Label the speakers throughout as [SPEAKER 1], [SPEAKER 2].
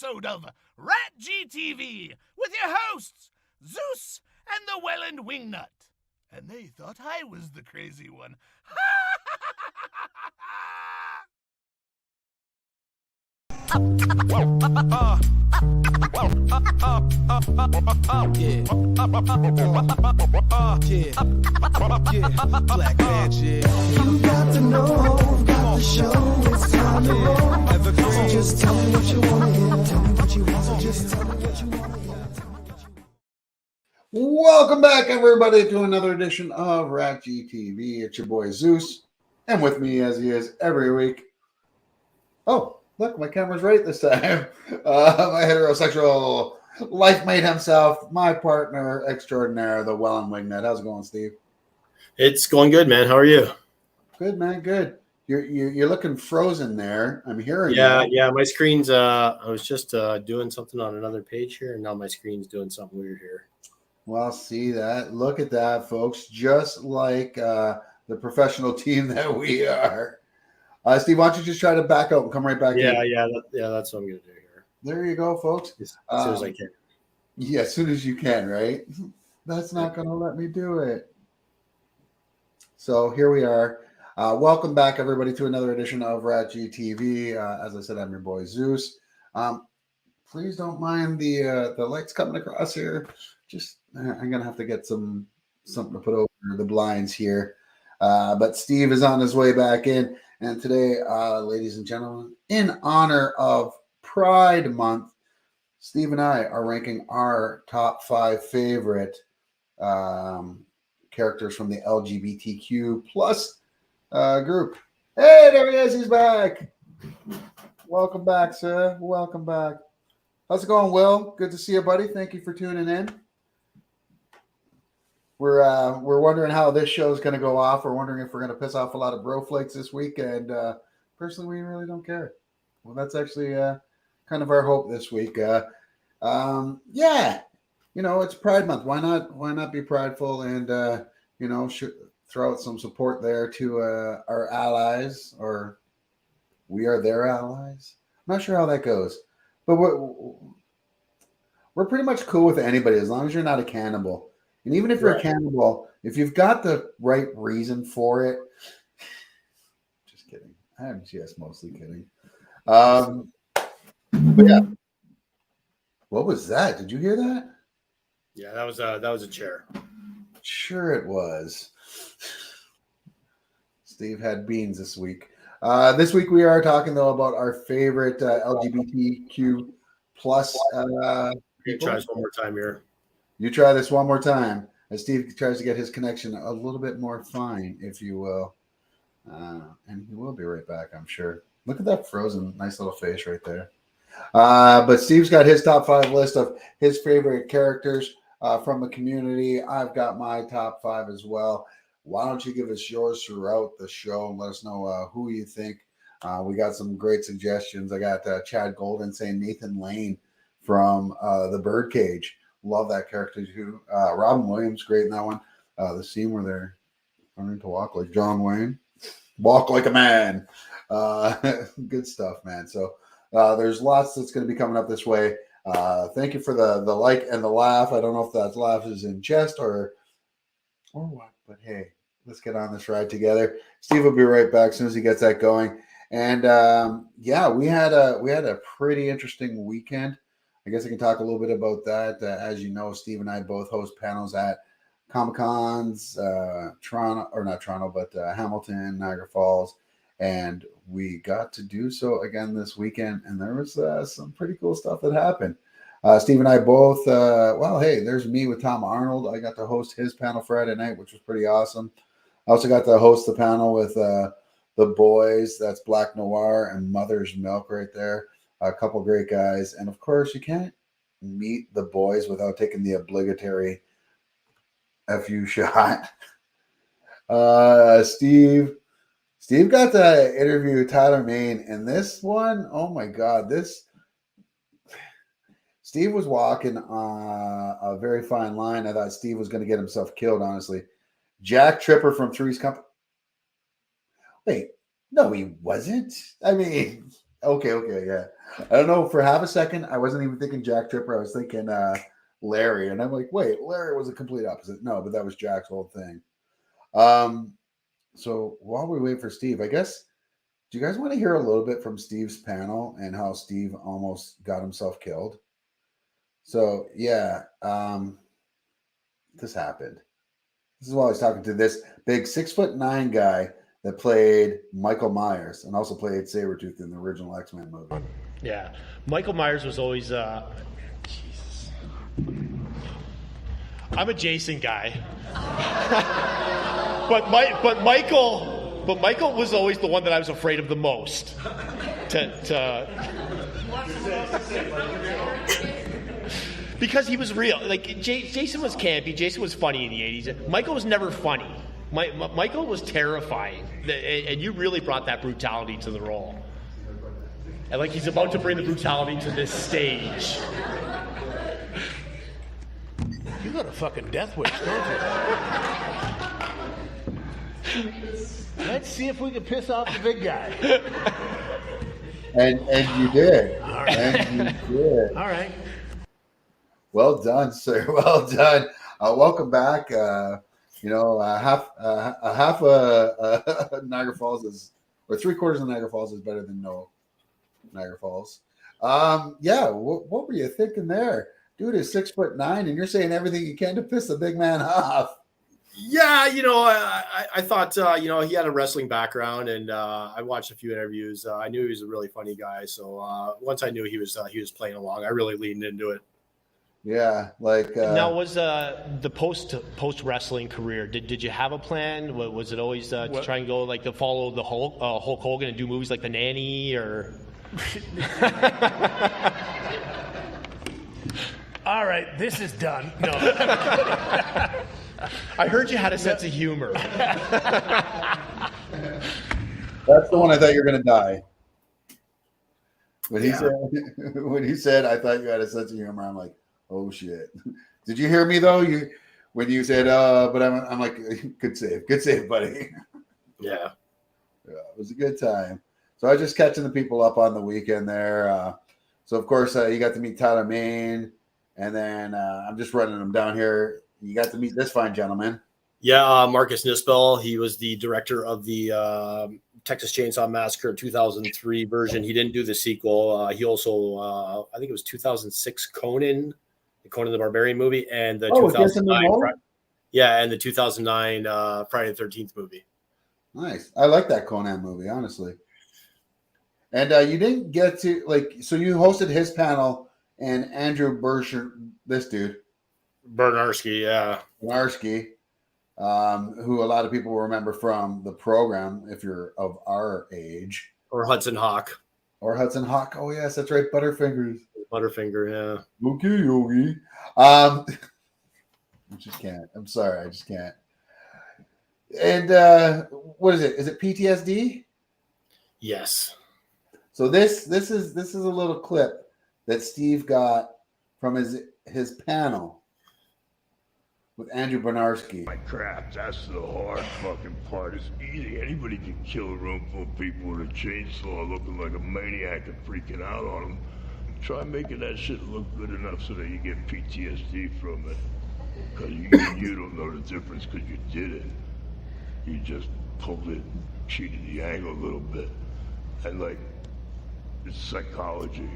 [SPEAKER 1] episode of RatG TV with your hosts, Zeus and the Wellandwingnut. And they thought I was the crazy one.
[SPEAKER 2] Black magic. You got to know, got to show, it's time to roll. So just tell me what you want to hear. Tell me what you want, so just tell me what you want to hear.
[SPEAKER 3] Welcome back, everybody, to another edition of RatG TV. It's your boy Zeus, and with me, as he is every week. Oh, look, my camera's right this time. My heterosexual life mate himself, my partner extraordinaire, the Wellandwingnut. How's it going, Steve?
[SPEAKER 4] It's going good, man. How are you?
[SPEAKER 3] Good, man. Good. You're looking frozen there. I'm hearing
[SPEAKER 4] Yeah,
[SPEAKER 3] you.
[SPEAKER 4] yeah. My screen's. I was just doing something on another page here, and now my screen's doing something weird here.
[SPEAKER 3] Well, see that. Look at that, folks. Just like the professional team that we are. Steve, why don't you just try to back out and come right back in?
[SPEAKER 4] Yeah. That's what I'm gonna do here.
[SPEAKER 3] There you go, folks.
[SPEAKER 4] As soon as I can.
[SPEAKER 3] Yeah, as soon as you can, right? That's not going to let me do it. So here we are. Welcome back, everybody, to another edition of RatG TV. As I said, I'm your boy Zeus. Please don't mind the lights coming across here. Just I'm gonna have to get something to put over the blinds here. But Steve is on his way back in, and today, ladies and gentlemen, in honor of Pride Month, Steve and I are ranking our top 5 favorite characters from the LGBTQ plus group. Hey, there he is. He's back. Welcome back, sir. Welcome back. How's it going, Will? Good to see you, buddy. Thank you for tuning in. We're wondering how this show is going to go off. We're wondering if we're going to piss off a lot of bro flakes this week, and personally, we really don't care. Well, that's actually kind of our hope this week. Yeah, it's Pride Month. Why not be prideful and throw out some support there to our allies, or we are their allies. I'm not sure how that goes, but we're pretty much cool with anybody as long as you're not a cannibal. And even if you're a cannibal, if you've got the right reason for it, just kidding. I'm just mostly kidding. But yeah, what was that? Did you hear that?
[SPEAKER 4] Yeah, that was a chair.
[SPEAKER 3] Sure, it was. Steve had beans this week. This week we are talking though about our favorite LGBTQ plus.
[SPEAKER 4] Try this one more time here.
[SPEAKER 3] You try this one more time as Steve tries to get his connection a little bit more fine, if you will. And he will be right back, I'm sure. Look at that frozen, nice little face right there. But Steve's got his top 5 list of his favorite characters from the community. I've got my top 5 as well. Why don't you give us yours throughout the show and let us know who you think. We got some great suggestions. I got Chad Golden saying Nathan Lane from The Birdcage. Love that character too. Robin Williams, great in that one. The scene where they're learning to walk like John Wayne. Walk like a man. Good stuff, man. So there's lots that's going to be coming up this way. Thank you for the like and the laugh. I don't know if that laugh is in jest or what, but hey, let's get on this ride together. Steve will be right back as soon as he gets that going. And we had a pretty interesting weekend. I guess I can talk a little bit about that. As you know, Steve and I both host panels at Comic-Cons, Hamilton, Niagara Falls, and we got to do so again this weekend, and there was some pretty cool stuff that happened. Steve and I both, there's me with Tom Arnold. I got to host his panel Friday night, which was pretty awesome. I also got to host the panel with the boys. That's Black Noir and Mother's Milk right there. A couple great guys. And of course, you can't meet the boys without taking the obligatory FU shot. Steve got to interview Tyler Main, and this one, oh my God, Steve was walking a very fine line. I thought Steve was going to get himself killed, honestly. Jack Tripper from Three's Company. Wait, no, he wasn't. I mean, Okay, yeah. I don't know. For half a second, I wasn't even thinking Jack Tripper. I was thinking Larry, and I'm like, wait, Larry was a complete opposite. No, but that was Jack's whole thing. So while we wait for Steve, I guess, do you guys want to hear a little bit from Steve's panel and how Steve almost got himself killed? So yeah, this happened. This is while I was talking to this big 6'9" guy that played Michael Myers and also played Sabretooth in the original X-Men movie.
[SPEAKER 5] Yeah. Michael Myers was always Jesus. I'm a Jason guy. but Michael was always the one that I was afraid of the most. Because he was real. Like Jason was campy, Jason was funny in the 80s. Michael was never funny. Michael was terrifying, and you really brought that brutality to the role. And like he's about to bring the brutality to this stage.
[SPEAKER 1] You got a fucking death wish, don't you? Let's see if we can piss off the big guy.
[SPEAKER 3] And you did.
[SPEAKER 1] All right.
[SPEAKER 3] And you did.
[SPEAKER 1] All right.
[SPEAKER 3] Well done, sir. Well done. Welcome back. Half Niagara Falls is, or 3/4 of Niagara Falls is better than no Niagara Falls. Yeah. What were you thinking there? Dude is 6'9", and you're saying everything you can to piss the big man off.
[SPEAKER 4] Yeah, I thought, he had a wrestling background, and I watched a few interviews. I knew he was a really funny guy. So once I knew he was playing along, I really leaned into it.
[SPEAKER 3] Yeah, like
[SPEAKER 5] Now, was the post wrestling career? Did you have a plan? Was it always to try and go like to follow the Hulk Hogan and do movies like The Nanny or?
[SPEAKER 1] All right, this is done. No.
[SPEAKER 5] I heard you had a sense of humor.
[SPEAKER 3] that's the one I thought you were gonna die. When he said, I thought you had a sense of humor. I'm like, oh shit. Did you hear me though? When you said, but I'm like, good save, buddy.
[SPEAKER 4] Yeah,
[SPEAKER 3] it was a good time. So I was just catching the people up on the weekend there. So of course you got to meet Tyler Main, and then I'm just running them down here. You got to meet this fine gentleman.
[SPEAKER 4] Yeah, Marcus Nispel. He was the director of the Texas Chainsaw Massacre 2003 version. He didn't do the sequel. He also, I think it was 2006 Conan, the Conan the Barbarian movie, and the 2009. And the 2009 Friday the 13th movie.
[SPEAKER 3] Nice. I like that Conan movie, honestly. And you didn't get to so you hosted his panel, and Andrew Bersher, this dude.
[SPEAKER 4] Bernarski, yeah.
[SPEAKER 3] Bernarski, who a lot of people remember from the program, if you're of our age.
[SPEAKER 4] Or Hudson Hawk.
[SPEAKER 3] Oh, yes, that's right. Butterfingers.
[SPEAKER 4] Butterfinger, yeah.
[SPEAKER 3] Okay, Yogi. I just can't. I'm sorry. I just can't. And what is it? Is it PTSD?
[SPEAKER 4] Yes.
[SPEAKER 3] So this is a little clip that Steve got from his panel with Andrew Bernarski.
[SPEAKER 6] My crap, that's the hard fucking part. It's easy. Anybody can kill a room full of people with a chainsaw looking like a maniac and freaking out on them. Try making that shit look good enough so that you get PTSD from it. Because you don't know the difference because you did it. You just pulled it, cheated the angle a little bit. And it's psychology,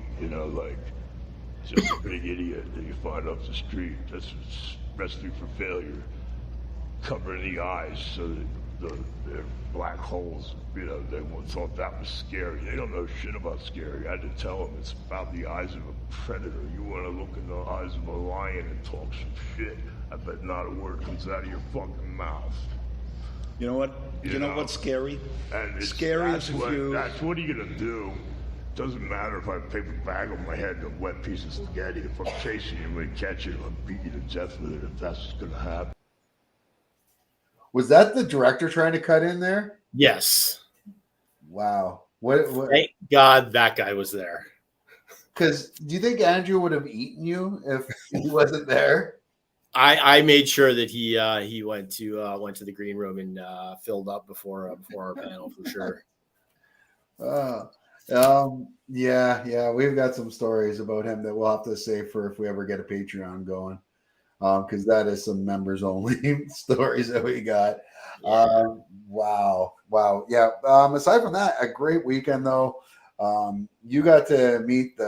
[SPEAKER 6] just a big idiot that you find off the street. That's wrestling for failure. Covering the eyes so that they're black holes. They thought that was scary. They don't know shit about scary. I had to tell them it's about the eyes of a predator. You want to look in the eyes of a lion and talk some shit. I bet not a word comes out of your fucking mouth.
[SPEAKER 7] You know what? You know what's scary?
[SPEAKER 6] And
[SPEAKER 7] scary is if you...
[SPEAKER 6] That's what are you going to do? Doesn't matter if I have a paper bag on my head and a wet piece of spaghetti. If I'm chasing you and catch you, I'll beat you to death with it if that's what's going to happen.
[SPEAKER 3] Was that the director trying to cut in there?
[SPEAKER 4] Yes.
[SPEAKER 3] Wow. What?
[SPEAKER 4] Thank God that guy was there.
[SPEAKER 3] Because do you think Andrew would have eaten you if he wasn't there?
[SPEAKER 4] I made sure that he went to the green room and filled up before our panel for sure.
[SPEAKER 3] Yeah, we've got some stories about him that we'll have to save for if we ever get a Patreon going. Because that is some members only stories that we got. Wow. Yeah. Aside from that, a great weekend though. You got to meet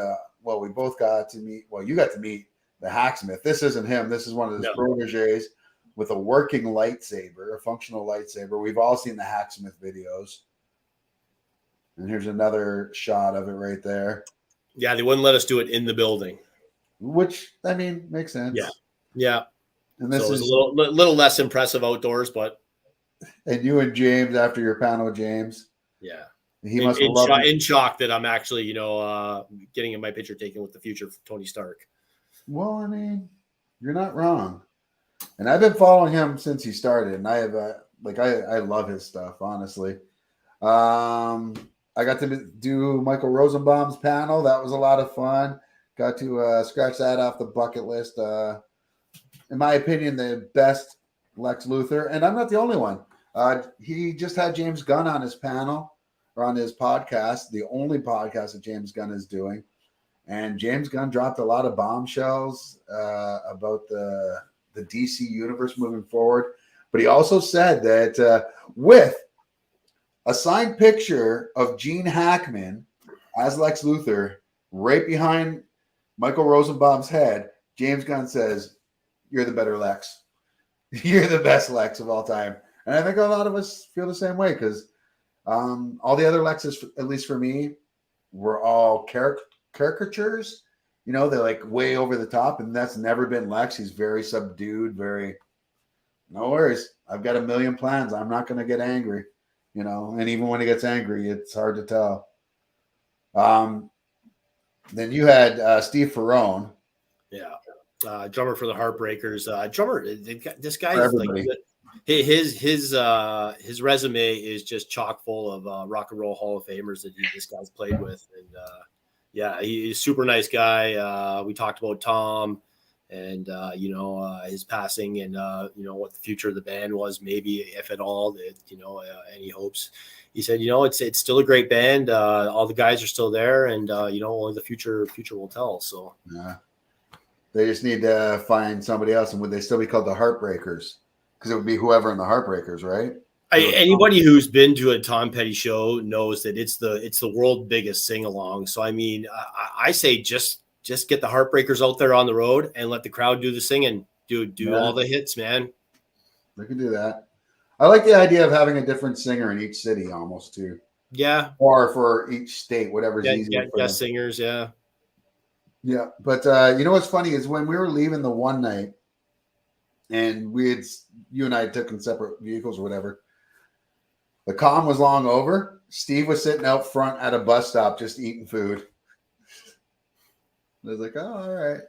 [SPEAKER 3] we both got to meet. Well, you got to meet the hacksmith. This isn't him. This is one of his proteges with a working lightsaber, a functional lightsaber. We've all seen the hacksmith videos. And here's another shot of it right there.
[SPEAKER 4] Yeah, they wouldn't let us do it in the building.
[SPEAKER 3] Which, I mean, makes sense.
[SPEAKER 4] Yeah.
[SPEAKER 3] And this is
[SPEAKER 4] a little less impressive outdoors, but.
[SPEAKER 3] And you and James after your panel, James.
[SPEAKER 4] Yeah.
[SPEAKER 3] He must have
[SPEAKER 4] in shock that I'm actually, getting my picture taken with the future of Tony Stark.
[SPEAKER 3] Well, I mean, you're not wrong. And I've been following him since he started, and I have I love his stuff, honestly. I got to do Michael Rosenbaum's panel. That was a lot of fun. Got to scratch that off the bucket list. In my opinion, the best Lex Luthor, and I'm not the only one. He just had James Gunn on his panel or on his podcast, the only podcast that James Gunn is doing. And James Gunn dropped a lot of bombshells about the DC universe moving forward. But he also said that with a signed picture of Gene Hackman as Lex Luthor right behind Michael Rosenbaum's head, James Gunn says, "You're the better Lex. You're the best Lex of all time." And I think a lot of us feel the same way because all the other Lexes, at least for me, were all caricatures. They're like way over the top, and that's never been Lex. He's very subdued, very, no worries. I've got a million plans. I'm not going to get angry, and even when he gets angry, it's hard to tell. Then you had Steve Ferrone.
[SPEAKER 4] Yeah. Drummer for the Heartbreakers. This guy's like his resume is just chock full of Rock and Roll Hall of Famers that this guy's played with, and he's a super nice guy. We talked about Tom and his passing and what the future of the band was, maybe if at all, any hopes. He said, it's still a great band. All the guys are still there, and only the future will tell. So
[SPEAKER 3] yeah. They just need to find somebody else. And would they still be called the Heartbreakers? Because it would be whoever in the Heartbreakers, right?
[SPEAKER 4] Anybody who's been to a Tom Petty show knows that it's the world's biggest sing along. So I mean, I say just get the Heartbreakers out there on the road and let the crowd do the singing. Do all the hits, man.
[SPEAKER 3] They can do that. I like the idea of having a different singer in each city, almost too.
[SPEAKER 4] Yeah.
[SPEAKER 3] Or for each state, whatever's easier.
[SPEAKER 4] Yeah, singers. Yeah.
[SPEAKER 3] Yeah, but what's funny is when we were leaving the one night, and you and I took in separate vehicles or whatever. The comm was long over. Steve was sitting out front at a bus stop just eating food. I was like, oh, all right.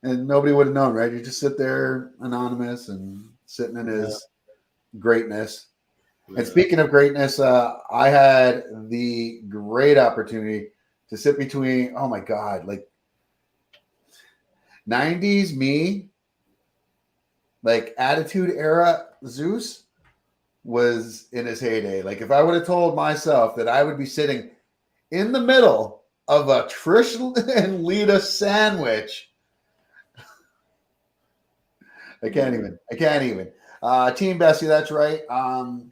[SPEAKER 3] And nobody would have known, right? You just sit there anonymous and sitting in his greatness. Yeah. And speaking of greatness, I had the great opportunity to sit between, oh my God, like 90s me, like Attitude Era Zeus was in his heyday. Like if I would have told myself that I would be sitting in the middle of a Trish and Lita sandwich, I can't even. Team Bessie, that's right. And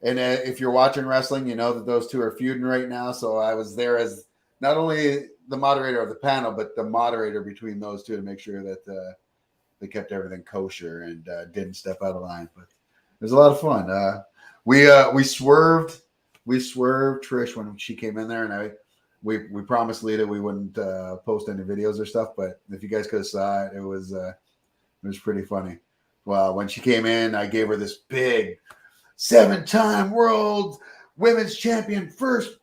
[SPEAKER 3] if you're watching wrestling, you know that those two are feuding right now. So I was there as not only the moderator of the panel, but the moderator between those two to make sure that they kept everything kosher and didn't step out of line. But it was a lot of fun. We swerved Trish when she came in there, and we promised Lita we wouldn't post any videos or stuff. But if you guys could have saw it, it was pretty funny. Well, when she came in, I gave her this big 7-time world women's champion, first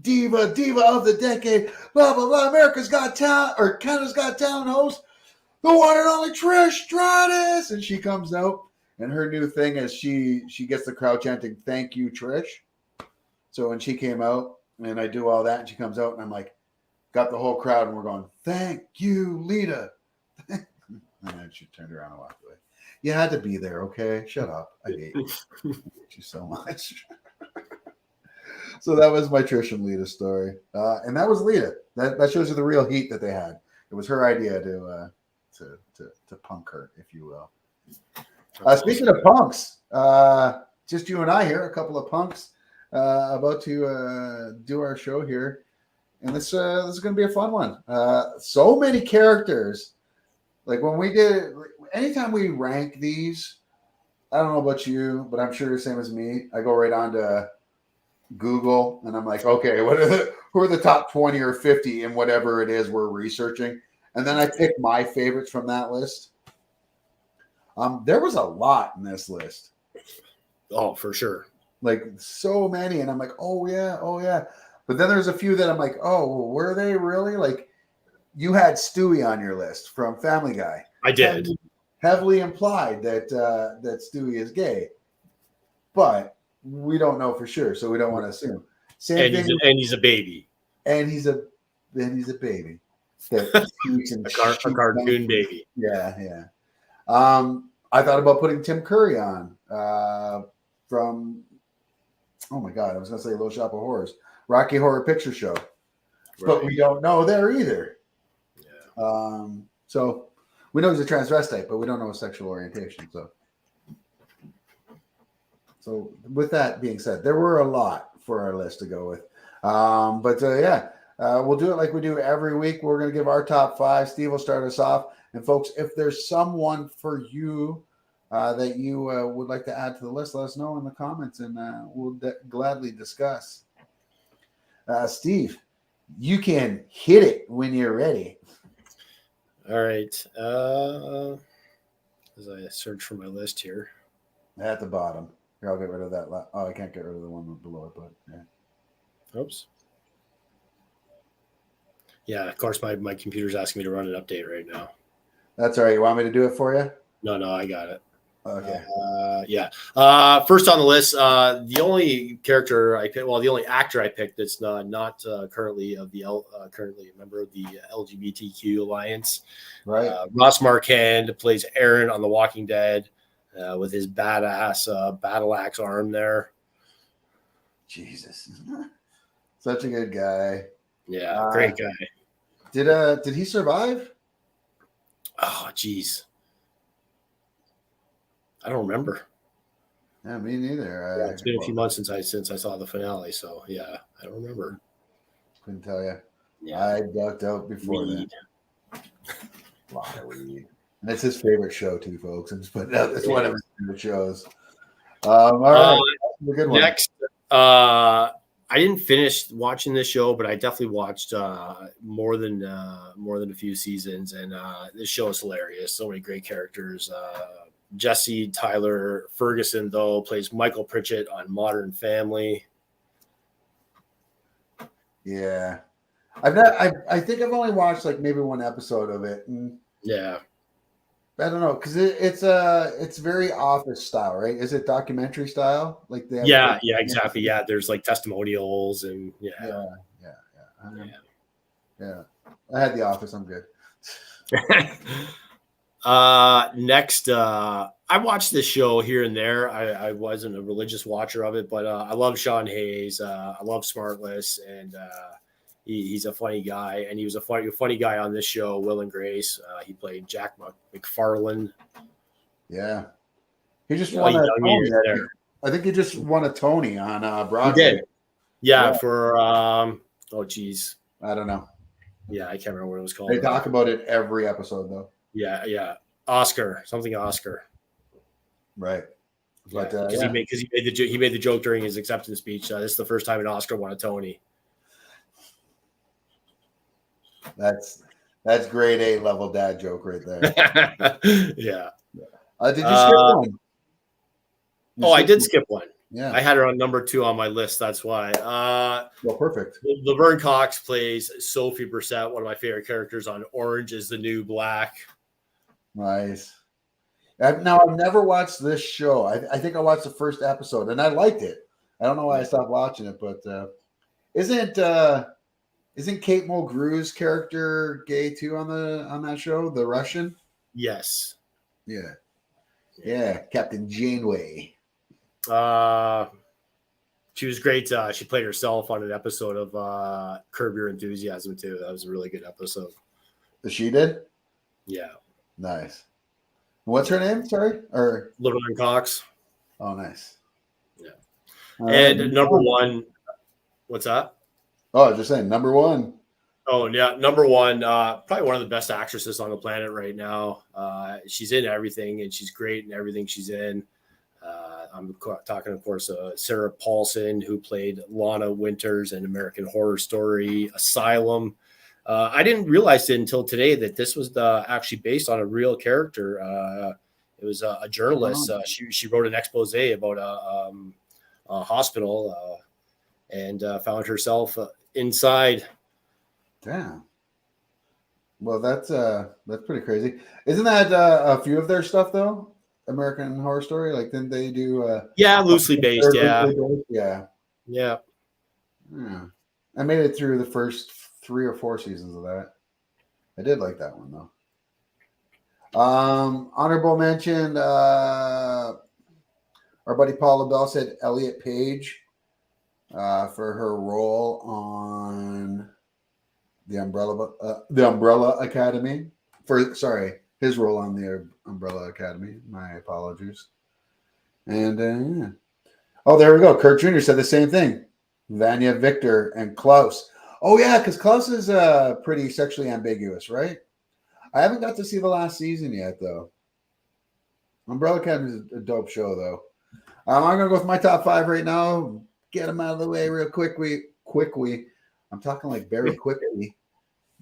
[SPEAKER 3] diva of the decade, blah blah blah. America's Got Talent or Canada's Got Talent host, the one and only Trish Stratus, and she comes out, and her new thing is she gets the crowd chanting "Thank you, Trish." So when she came out, and I do all that, and she comes out, and I'm like, got the whole crowd, and we're going, "Thank you, Lita." And then she turned around and walked away. You had to be there, okay? Shut up. I hate you. I hate you so much. So that was my Trish and Lita story, and that was Lita. That shows you the real heat that they had. It was her idea to punk her, if you will. Speaking of punks, just you and I here, a couple of punks, about to do our show here, and this is going to be a fun one. So many characters. Like when we did, anytime we rank these, I don't know about you, but I'm sure you're the same as me. I go right on to Google and I'm like, okay, who are the top 20 or 50 in whatever it is we're researching, and then I pick my favorites from that list. There was a lot in this list.
[SPEAKER 4] Oh, for sure.
[SPEAKER 3] Like so many, and I'm like, oh yeah. But then there's a few that I'm like, oh, well, were they really? Like, you had Stewie on your list from Family Guy.
[SPEAKER 4] I did.
[SPEAKER 3] Heavily implied that Stewie is gay, but we don't know for sure, so we don't want to assume.
[SPEAKER 4] He's a baby.
[SPEAKER 3] And he's a baby. That
[SPEAKER 4] a cartoon baby.
[SPEAKER 3] Yeah. I thought about putting Tim Curry on from. Oh my God, I was going to say Little Shop of Horrors, Rocky Horror Picture Show, but we don't know there either. Yeah. So we know he's a transvestite, but we don't know his sexual orientation. So with that being said, there were a lot for our list to go with. We'll do it like we do every week. We're going to give our top 5. Steve will start us off. And folks, if there's someone for you that you would like to add to the list, let us know in the comments, and we'll gladly discuss. Steve, you can hit it when you're ready.
[SPEAKER 4] All right. As I search for my list here.
[SPEAKER 3] At the bottom. Here, I'll get rid of that. I can't get rid of the one below it, but yeah.
[SPEAKER 4] Oops. Yeah, of course, my computer's asking me to run an update right now.
[SPEAKER 3] That's all right. You want me to do it for you?
[SPEAKER 4] No, I got it.
[SPEAKER 3] Okay.
[SPEAKER 4] First on the list, the only character I picked, the only actor I picked that's not currently currently a member of the LGBTQ alliance.
[SPEAKER 3] Right.
[SPEAKER 4] Ross Marquand plays Aaron on The Walking Dead with his badass battle axe arm there.
[SPEAKER 3] Jesus, such a good guy.
[SPEAKER 4] Yeah, great guy.
[SPEAKER 3] Did he survive?
[SPEAKER 4] Oh, geez. I don't remember.
[SPEAKER 3] Yeah, me neither.
[SPEAKER 4] It's been a few months since I saw the finale, so yeah, I don't remember.
[SPEAKER 3] Couldn't tell you.
[SPEAKER 4] Yeah.
[SPEAKER 3] I ducked out before that. A lot of weed. And it's his favorite show too, folks. I'm just putting out this one of his favorite shows. All right, a good one.
[SPEAKER 4] Next, I didn't finish watching this show, but I definitely watched more than a few seasons, and this show is hilarious. So many great characters. Jesse Tyler Ferguson, though, plays Michael Pritchett on Modern Family.
[SPEAKER 3] Yeah, I think I've only watched like maybe one episode of it. And
[SPEAKER 4] yeah,
[SPEAKER 3] I don't know, because it's very Office style, right? Is it documentary style? Like they have
[SPEAKER 4] exactly. Yeah, there's like testimonials and
[SPEAKER 3] yeah. I had The Office. I'm good.
[SPEAKER 4] Next, I watched this show here and there. I wasn't a religious watcher of it, but I love Sean Hayes. I love Smartless, and he's a funny guy. And he was a funny guy on this show, Will and Grace. He played Jack McFarlane.
[SPEAKER 3] Yeah, he just won a Tony. I think he just won a Tony on Broadway.
[SPEAKER 4] He did. Yeah, for oh geez,
[SPEAKER 3] I don't know.
[SPEAKER 4] Yeah, I can't remember what it was called.
[SPEAKER 3] They talk about it every episode, though.
[SPEAKER 4] Yeah. Oscar.
[SPEAKER 3] Right. But
[SPEAKER 4] because he made the joke during his acceptance speech. This is the first time an Oscar won a Tony.
[SPEAKER 3] That's grade A level dad joke right there.
[SPEAKER 4] Yeah.
[SPEAKER 3] Did you skip one?
[SPEAKER 4] I did skip one.
[SPEAKER 3] Yeah.
[SPEAKER 4] I had her on number 2 on my list. That's why.
[SPEAKER 3] Well, perfect.
[SPEAKER 4] Laverne Cox plays Sophie Brissett, one of my favorite characters on Orange is the New Black.
[SPEAKER 3] Nice. Now, I've never watched this show. I think I watched the first episode, and I liked it. I don't know why I stopped watching it, but isn't Kate Mulgrew's character gay too on that show, The Russian?
[SPEAKER 4] Yes.
[SPEAKER 3] Yeah, Captain Janeway.
[SPEAKER 4] She was great. She played herself on an episode of Curb Your Enthusiasm too. That was a really good episode.
[SPEAKER 3] She did?
[SPEAKER 4] Yeah.
[SPEAKER 3] Nice. What's her name? Sorry? Or
[SPEAKER 4] Laverne Cox.
[SPEAKER 3] oh, nice.
[SPEAKER 4] Yeah.
[SPEAKER 3] All
[SPEAKER 4] And
[SPEAKER 3] right.
[SPEAKER 4] number one, what's that?
[SPEAKER 3] Oh, I was just saying, number one.
[SPEAKER 4] Oh, yeah. Number one, probably one of the best actresses on the planet right now. She's in everything, and she's great in everything she's in. I'm talking, of course, Sarah Paulson, who played Lana Winters in American Horror Story, Asylum. I didn't realize it until today that this was actually based on a real character. It was a journalist. She wrote an expose about a hospital and found herself inside.
[SPEAKER 3] Damn. Well, that's pretty crazy. Isn't that a few of their stuff though? American Horror Story, like didn't they do?
[SPEAKER 4] Yeah, loosely based. Yeah.
[SPEAKER 3] Yeah.
[SPEAKER 4] Yeah.
[SPEAKER 3] Yeah. I made it through the first 3 or 4 seasons of that. I did like that one though. Honorable mention. Our buddy Paul LaBelle said Elliot Page for her role on the Umbrella Academy. His role on the Umbrella Academy. My apologies. And yeah. Oh, there we go. Kurt Jr. said the same thing. Vanya, Victor, and Klaus. Oh yeah, because Klaus is pretty sexually ambiguous, right? I haven't got to see the last season yet, though. Umbrella Academy is a dope show, though. I'm gonna go with my top 5 right now. Get them out of the way real quickly. I'm talking like very quickly.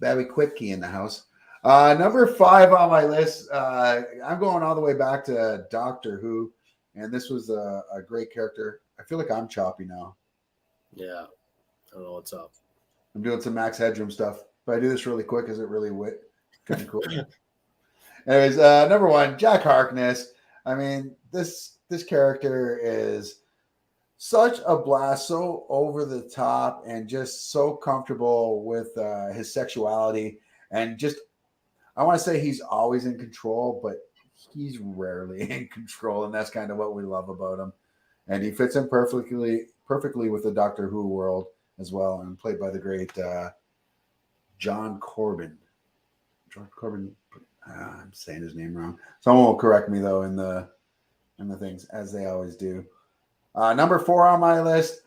[SPEAKER 3] Very quickly in the house. Number 5 on my list. I'm going all the way back to Doctor Who, and this was a great character. I feel like I'm choppy now.
[SPEAKER 4] Yeah, I don't know what's up.
[SPEAKER 3] I'm doing some Max Headroom stuff. If I do this really quick, is it really kind of cool? Anyways, number 1, Jack Harkness. I mean, this character is such a blast, so over the top, and just so comfortable with his sexuality, and just I want to say he's always in control, but he's rarely in control, and that's kind of what we love about him. And he fits in perfectly with the Doctor Who world as well, and played by the great John Corbin. John Corbin. I'm saying his name wrong. Someone will correct me though in the things, as they always do. Number 4 on my list.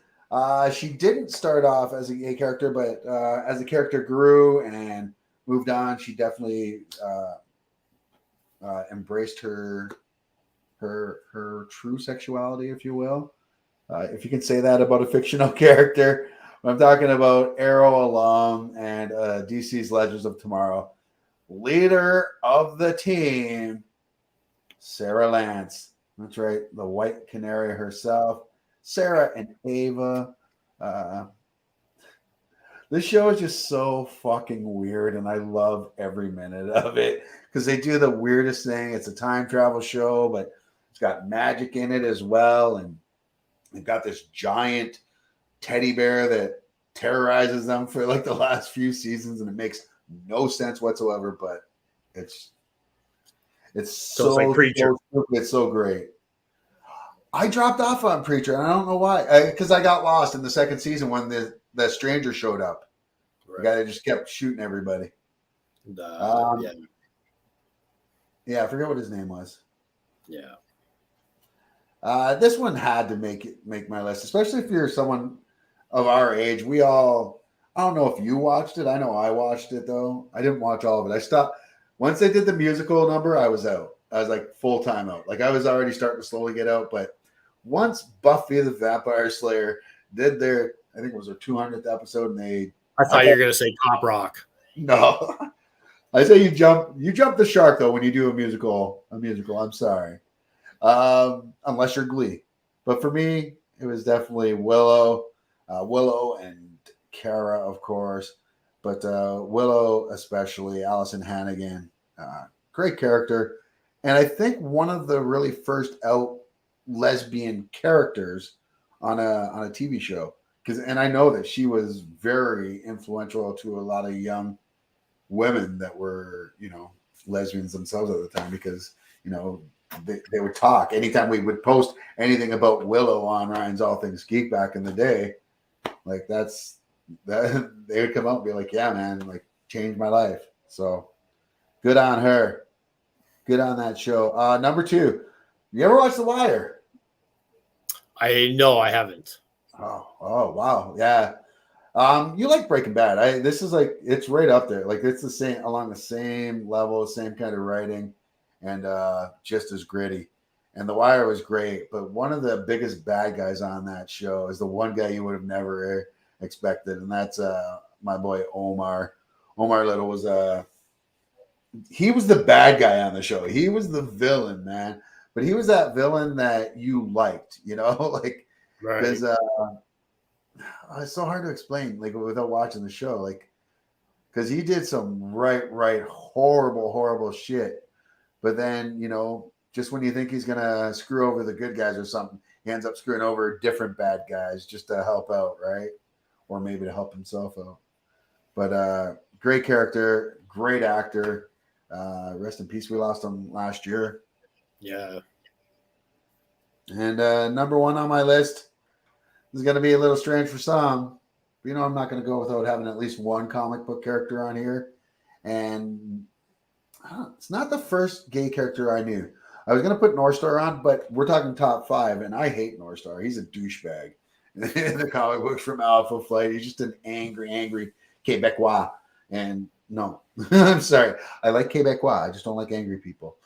[SPEAKER 3] She didn't start off as a gay character, but as the character grew and moved on, she definitely embraced her true sexuality, if you will. If you can say that about a fictional character. I'm talking about Arrow alum and DC's Legends of Tomorrow. Leader of the team, Sarah Lance. That's right, the White Canary herself. Sarah and Ava. This show is just so fucking weird, and I love every minute of it because they do the weirdest thing. It's a time travel show, but it's got magic in it as well, and they've got this giant teddy bear that terrorizes them for like the last few seasons, and it makes no sense whatsoever, but it's so
[SPEAKER 4] like Preacher.
[SPEAKER 3] it's so great. I dropped off on Preacher, and I don't know why. Because I got lost in the second season when the stranger showed up.
[SPEAKER 4] Right.
[SPEAKER 3] The guy that just kept shooting everybody.
[SPEAKER 4] Yeah.
[SPEAKER 3] Yeah, I forget what his name was.
[SPEAKER 4] Yeah.
[SPEAKER 3] This one had to make my list, especially if you're someone of our age. I don't know if you watched it. I know I watched it, though. I didn't watch all of it. I stopped. Once they did the musical number, I was out. I was like full time out. Like I was already starting to slowly get out. But once Buffy the Vampire Slayer did their, I think it was their 200th episode, and
[SPEAKER 4] I thought you were going to say Pop Rock.
[SPEAKER 3] No. I say you jump the shark, though, when you do a musical. I'm sorry. Unless you're Glee. But for me, it was definitely Willow and Kara, of course, but Willow especially, Allison Hannigan, great character, and I think one of the really first out lesbian characters on a TV show. And I know that she was very influential to a lot of young women that were lesbians themselves at the time, because you know, they would talk. Anytime we would post anything about Willow on Ryan's All Things Geek back in the day, like that they would come out and be like, yeah, man, like changed my life. So good on her. Good on that show. Number 2, you ever watch The Wire?
[SPEAKER 4] No, I haven't.
[SPEAKER 3] Oh, wow. Yeah. You like Breaking Bad. This is like, it's right up there. Like it's the same, along the same level, same kind of writing, and just as gritty. And The Wire was great, but one of the biggest bad guys on that show is the one guy you would have never expected, and that's my boy Omar. Omar Little was he was the bad guy on the show. He was the villain, man. But he was that villain that you liked, you know, like because it's so hard to explain, like without watching the show, like because he did some right horrible shit. But then, you know, just when you think he's gonna screw over the good guys or something, he ends up screwing over different bad guys just to help out, right? Or maybe to help himself out. But great character, great actor. Rest in peace. We lost him last year.
[SPEAKER 4] Yeah.
[SPEAKER 3] And number 1 on my list is going to be a little strange for some. But, you know, I'm not going to go without having at least one comic book character on here. And it's not the first gay character I knew. I was going to put North Star on, but we're talking top 5, and I hate North Star. He's a douchebag. In the comic books from Alpha Flight, he's just an angry Quebecois. And no, I'm sorry. I like Quebecois. I just don't like angry people.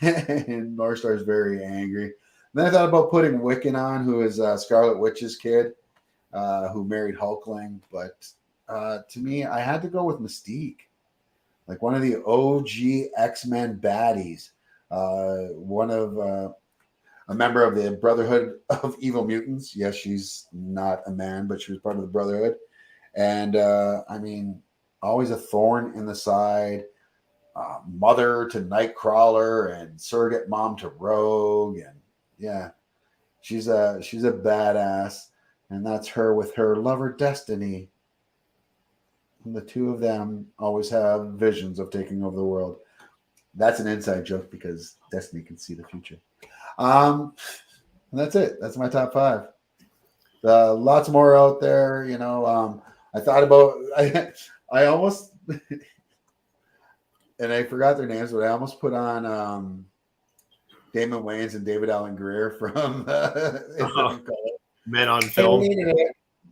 [SPEAKER 3] And North Star is very angry. Then I thought about putting Wiccan on, who is Scarlet Witch's kid, who married Hulkling. But to me, I had to go with Mystique, like one of the OG X-Men baddies. One of a member of the Brotherhood of Evil Mutants. Yes, she's not a man, but she was part of the Brotherhood. And I mean, always a thorn in the side, mother to Nightcrawler and surrogate mom to Rogue. And yeah, she's a badass. And that's her with her lover Destiny. And the two of them always have visions of taking over the world. That's an inside joke because Destiny can see the future. And that's it. That's my top 5. Lots more out there, you know. I thought about I almost and I forgot their names, but I almost put on Damon Wayans and David Alan Grier from
[SPEAKER 4] Men on Film.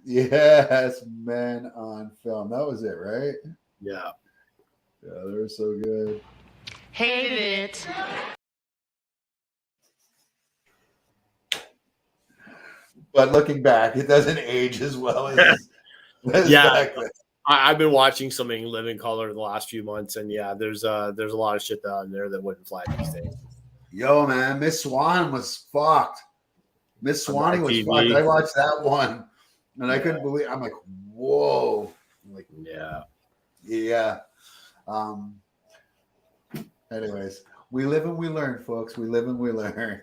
[SPEAKER 3] Yes, Men on Film. That was it, right?
[SPEAKER 4] Yeah.
[SPEAKER 3] Yeah, they were so good.
[SPEAKER 8] Hate it.
[SPEAKER 3] But looking back, it doesn't age as well as back then.
[SPEAKER 4] I've been watching some in Living Color the last few months, and yeah, there's a lot of shit on there that wouldn't fly these days.
[SPEAKER 3] Yo, man, Miss Swan was fucked. Miss Swanee was fucked. I watched that one, and I couldn't believe. I'm like, whoa. I'm like, yeah. Anyways, we live and we learn, folks. We live and we learn.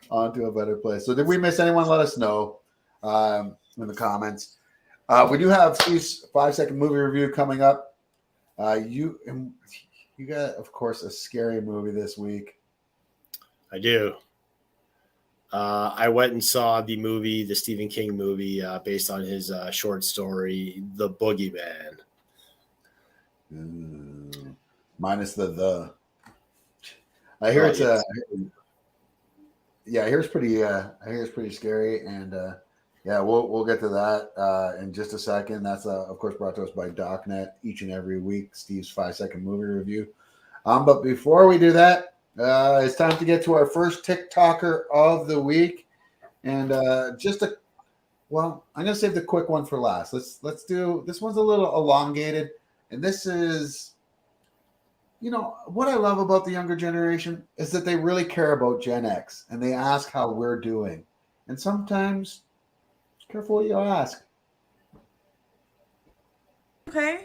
[SPEAKER 3] On to a better place. So did we miss anyone? Let us know in the comments. We do have Steve's 5-second movie review coming up. You got, of course, a scary movie this week.
[SPEAKER 4] I do. I went and saw the Stephen King movie based on his short story, The Boogeyman.
[SPEAKER 3] Minus the. I hear it's I hear it's pretty scary, and we'll get to that in just a second. That's of course brought to us by DocNet each and every week. Steve's 5-second movie review. But before we do that, it's time to get to our first TikToker of the week, and I'm gonna save the quick one for last. Let's do this one's a little elongated, and this is. You know, what I love about the younger generation is that they really care about Gen X and they ask how we're doing. And sometimes, careful what you ask.
[SPEAKER 9] Okay.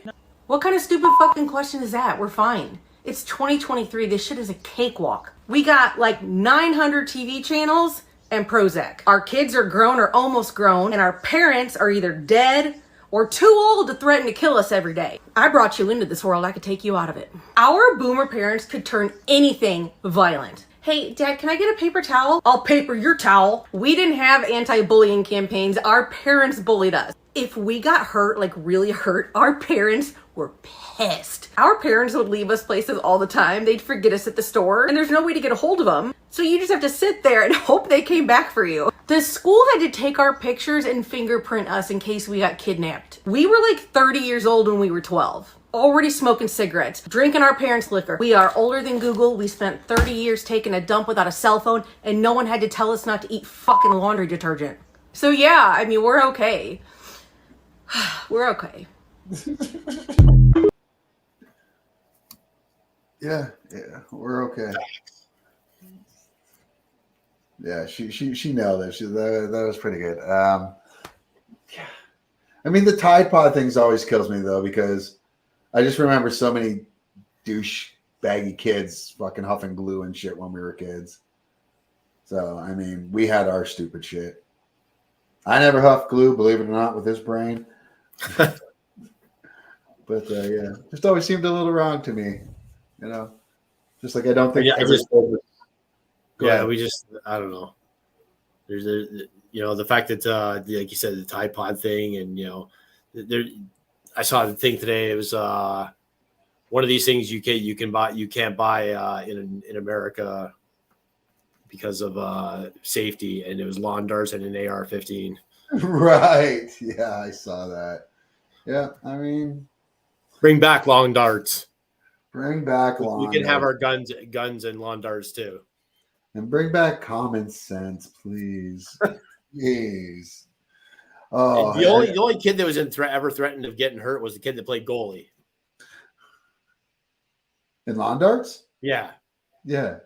[SPEAKER 9] What kind of stupid fucking question is that? We're fine. It's 2023. This shit is a cakewalk. We got like 900 TV channels and Prozac. Our kids are grown or almost grown, and our parents are either dead or too old to threaten to kill us every day. I brought you into this world, I could take you out of it. Our boomer parents could turn anything violent. Hey, Dad, can I get a paper towel? I'll paper your towel. We didn't have anti-bullying campaigns. Our parents bullied us. If we got hurt, like really hurt, our parents were pissed. Our parents would leave us places all the time. They'd forget us at the store, and there's no way to get a hold of them. So you just have to sit there and hope they came back for you. The school had to take our pictures and fingerprint us in case we got kidnapped. We were like 30 years old when we were 12. Already smoking cigarettes, drinking our parents' liquor. We are older than Google. We spent 30 years taking a dump without a cell phone, and no one had to tell us not to eat fucking laundry detergent. So yeah, I mean, we're okay. We're okay.
[SPEAKER 3] Yeah, we're okay. Yeah, she nailed it. That was pretty good. Yeah, I mean the Tide Pod things always kills me though, because I just remember so many douche baggy kids fucking huffing glue and shit when we were kids. So I mean, we had our stupid shit. I never huffed glue, believe it or not, with this brain. But yeah, just always seemed a little wrong to me, you know. Just like I don't think.
[SPEAKER 4] Yeah, we just I don't know. There's the fact that like you said, the Tide Pod thing, and there. I saw the thing today. It was one of these things you can't buy in America because of safety, and it was lawn darts and an AR-15.
[SPEAKER 3] Right. Yeah, I saw that. Yeah, I mean,
[SPEAKER 4] bring back long darts.
[SPEAKER 3] Bring back long.
[SPEAKER 4] We can have our guns and lawn darts too.
[SPEAKER 3] And bring back common sense, please. Jeez. Oh,
[SPEAKER 4] the only kid that was ever threatened of getting hurt was the kid that played goalie.
[SPEAKER 3] In lawn darts?
[SPEAKER 4] Yeah.
[SPEAKER 3] Yeah.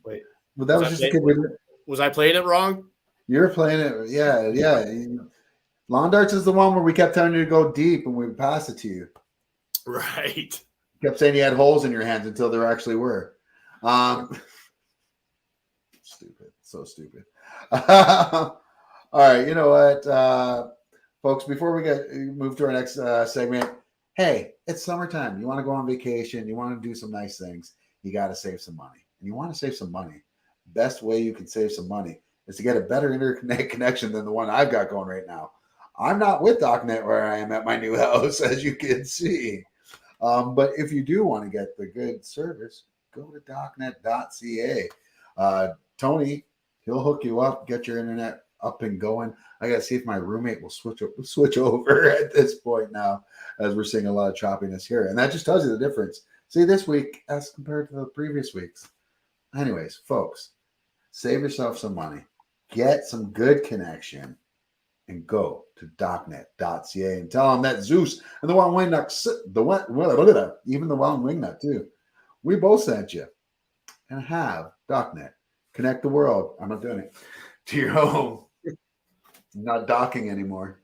[SPEAKER 4] Wait.
[SPEAKER 3] Well, that was just a kid.
[SPEAKER 4] Was I playing it wrong?
[SPEAKER 3] You're playing it. Yeah. Lawn darts is the one where we kept telling you to go deep and we would pass it to you.
[SPEAKER 4] Right.
[SPEAKER 3] Kept saying you had holes in your hands until there actually were. Stupid. So stupid. All right. You know what, folks, before we move to our next segment, hey, it's summertime. You want to go on vacation. You want to do some nice things. You got to save some money. And you want to save some money. Best way you can save some money is to get a better internet connection than the one I've got going right now. I'm not with DocNet where I am at my new house, as you can see. But if you do want to get the good service, go to docnet.ca. Tony, he'll hook you up, get your internet up and going. I got to see if my roommate will switch over at this point now, as we're seeing a lot of choppiness here. And that just tells you the difference. See, this week as compared to the previous weeks. Anyways, folks, save yourself some money. Get some good connection and go to docnet.ca and tell them that Zeus and the Wellandwingnut, even the Wellandwingnut too, we both sent you. And have DocNet connect the world. I'm not doing it to your home. I'm not docking anymore.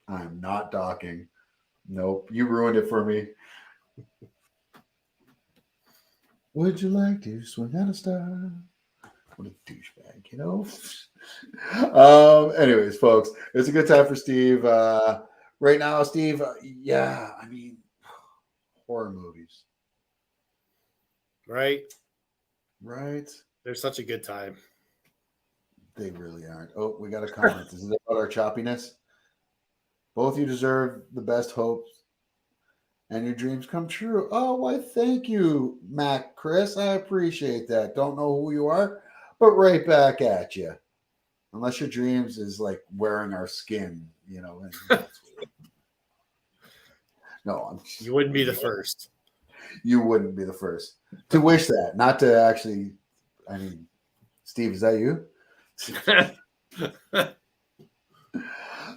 [SPEAKER 3] I'm not docking. Nope, you ruined it for me. Would you like to swing out a star? What a douchebag, you know? Anyways, folks, it's a good time for Steve. Right now, Steve, yeah, I mean, horror movies.
[SPEAKER 4] Right?
[SPEAKER 3] They're
[SPEAKER 4] such a good time.
[SPEAKER 3] They really aren't. Oh, we got a comment. Is it about our choppiness? Both you deserve the best hopes and your dreams come true. Oh, why, thank you, Mac Chris. I appreciate that. Don't know who you are, but right back at you. Unless your dreams is like wearing our skin, you know. No,
[SPEAKER 4] you wouldn't be the first.
[SPEAKER 3] You wouldn't be the first to wish that, not to actually. I mean, Steve, is that you?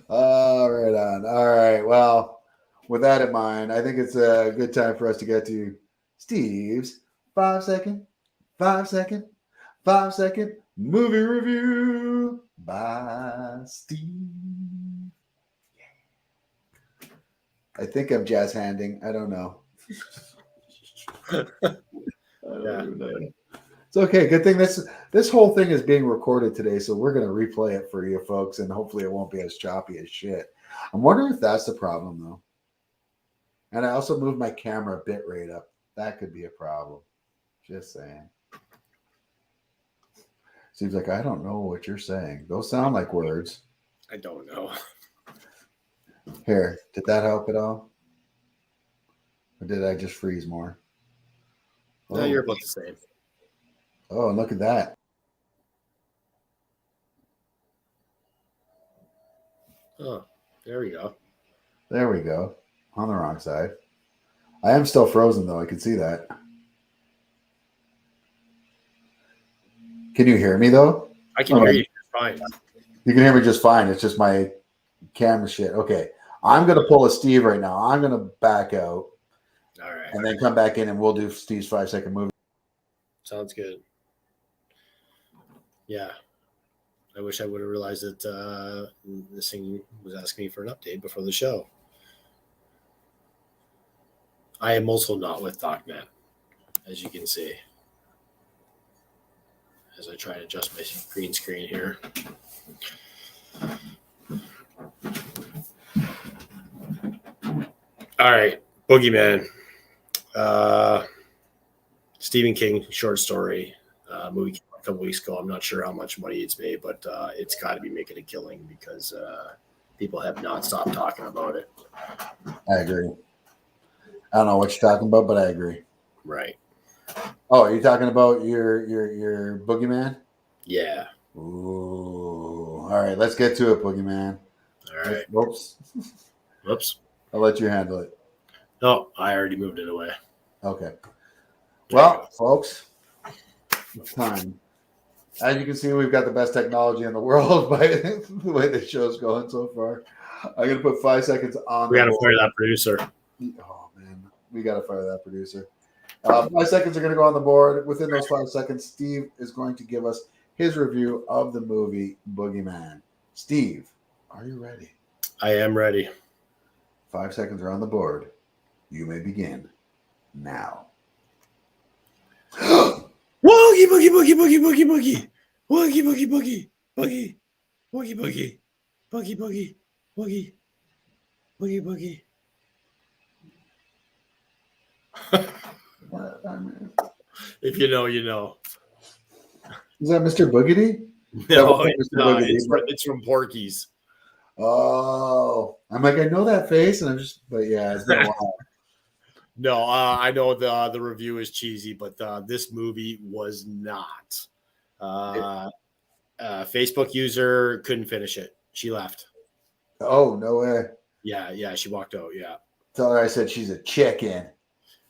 [SPEAKER 3] All right. Well, with that in mind, I think it's a good time for us to get to Steve's 5 second movie review by Steve. I think I'm jazz handing. I don't know. I don't even know. It's okay. Good thing this whole thing is being recorded today, so we're going to replay it for you folks, and hopefully it won't be as choppy as shit. I'm wondering if that's the problem, though. And I also moved my camera bit rate up. That could be a problem. Just saying. Seems like I don't know what you're saying. Those sound like words.
[SPEAKER 4] I don't know.
[SPEAKER 3] Here, did that help at all? Or did I just freeze more?
[SPEAKER 4] No, you're about the same.
[SPEAKER 3] Oh, and look at that.
[SPEAKER 4] Oh, there we go.
[SPEAKER 3] There we go. On the wrong side. I am still frozen, though. I can see that. Can you hear me, though?
[SPEAKER 4] I can hear you just fine.
[SPEAKER 3] You can hear me just fine. It's just my camera shit. Okay. I'm going to pull a Steve right now. I'm going to back out.
[SPEAKER 4] All right.
[SPEAKER 3] And then come back in and we'll do Steve's 5-second movie.
[SPEAKER 4] Sounds good. Yeah. I wish I would have realized that this thing was asking me for an update before the show. I am also not with DocNet, as you can see. As I try to adjust my green screen here. All right, Boogeyman. Stephen King short story. Movie came out a couple weeks ago. I'm not sure how much money it's made, but it's got to be making a killing because people have not stopped talking about it.
[SPEAKER 3] I agree. I don't know what you're talking about, but I agree.
[SPEAKER 4] Right.
[SPEAKER 3] Oh, are you talking about your Boogeyman?
[SPEAKER 4] Yeah.
[SPEAKER 3] Ooh. All right, let's get to it, Boogeyman.
[SPEAKER 4] All right.
[SPEAKER 3] Whoops.
[SPEAKER 4] Whoops.
[SPEAKER 3] I'll let you handle it.
[SPEAKER 4] No, I already moved it away.
[SPEAKER 3] Okay. Well, folks, it's time. As you can see, we've got the best technology in the world by the way the show's going so far. I'm going to put 5 seconds on.
[SPEAKER 4] We got to fire that producer.
[SPEAKER 3] Oh, man. We got to fire that producer. 5 seconds are going to go on the board. Within those 5 seconds, Steve is going to give us his review of the movie Boogeyman. Steve, are you ready?
[SPEAKER 4] I am ready.
[SPEAKER 3] 5 seconds are on the board. You may begin now.
[SPEAKER 4] Woogie boogie boogie boogie boogie boogie. Woogie boogie boogie boogie. Woogie boogie. Boogie boogie. Woogie. Boogie boogie. If you know, you know.
[SPEAKER 3] Is that Mr. Boogedy?
[SPEAKER 4] No, it's from Porky's.
[SPEAKER 3] Oh, I'm like, I know that face, and I'm just, but yeah, it's been a while.
[SPEAKER 4] No, I know the review is cheesy, but this movie was not. Facebook user couldn't finish it. She left.
[SPEAKER 3] Oh, no way.
[SPEAKER 4] Yeah, she walked out. Yeah.
[SPEAKER 3] Tell her I said she's a chicken.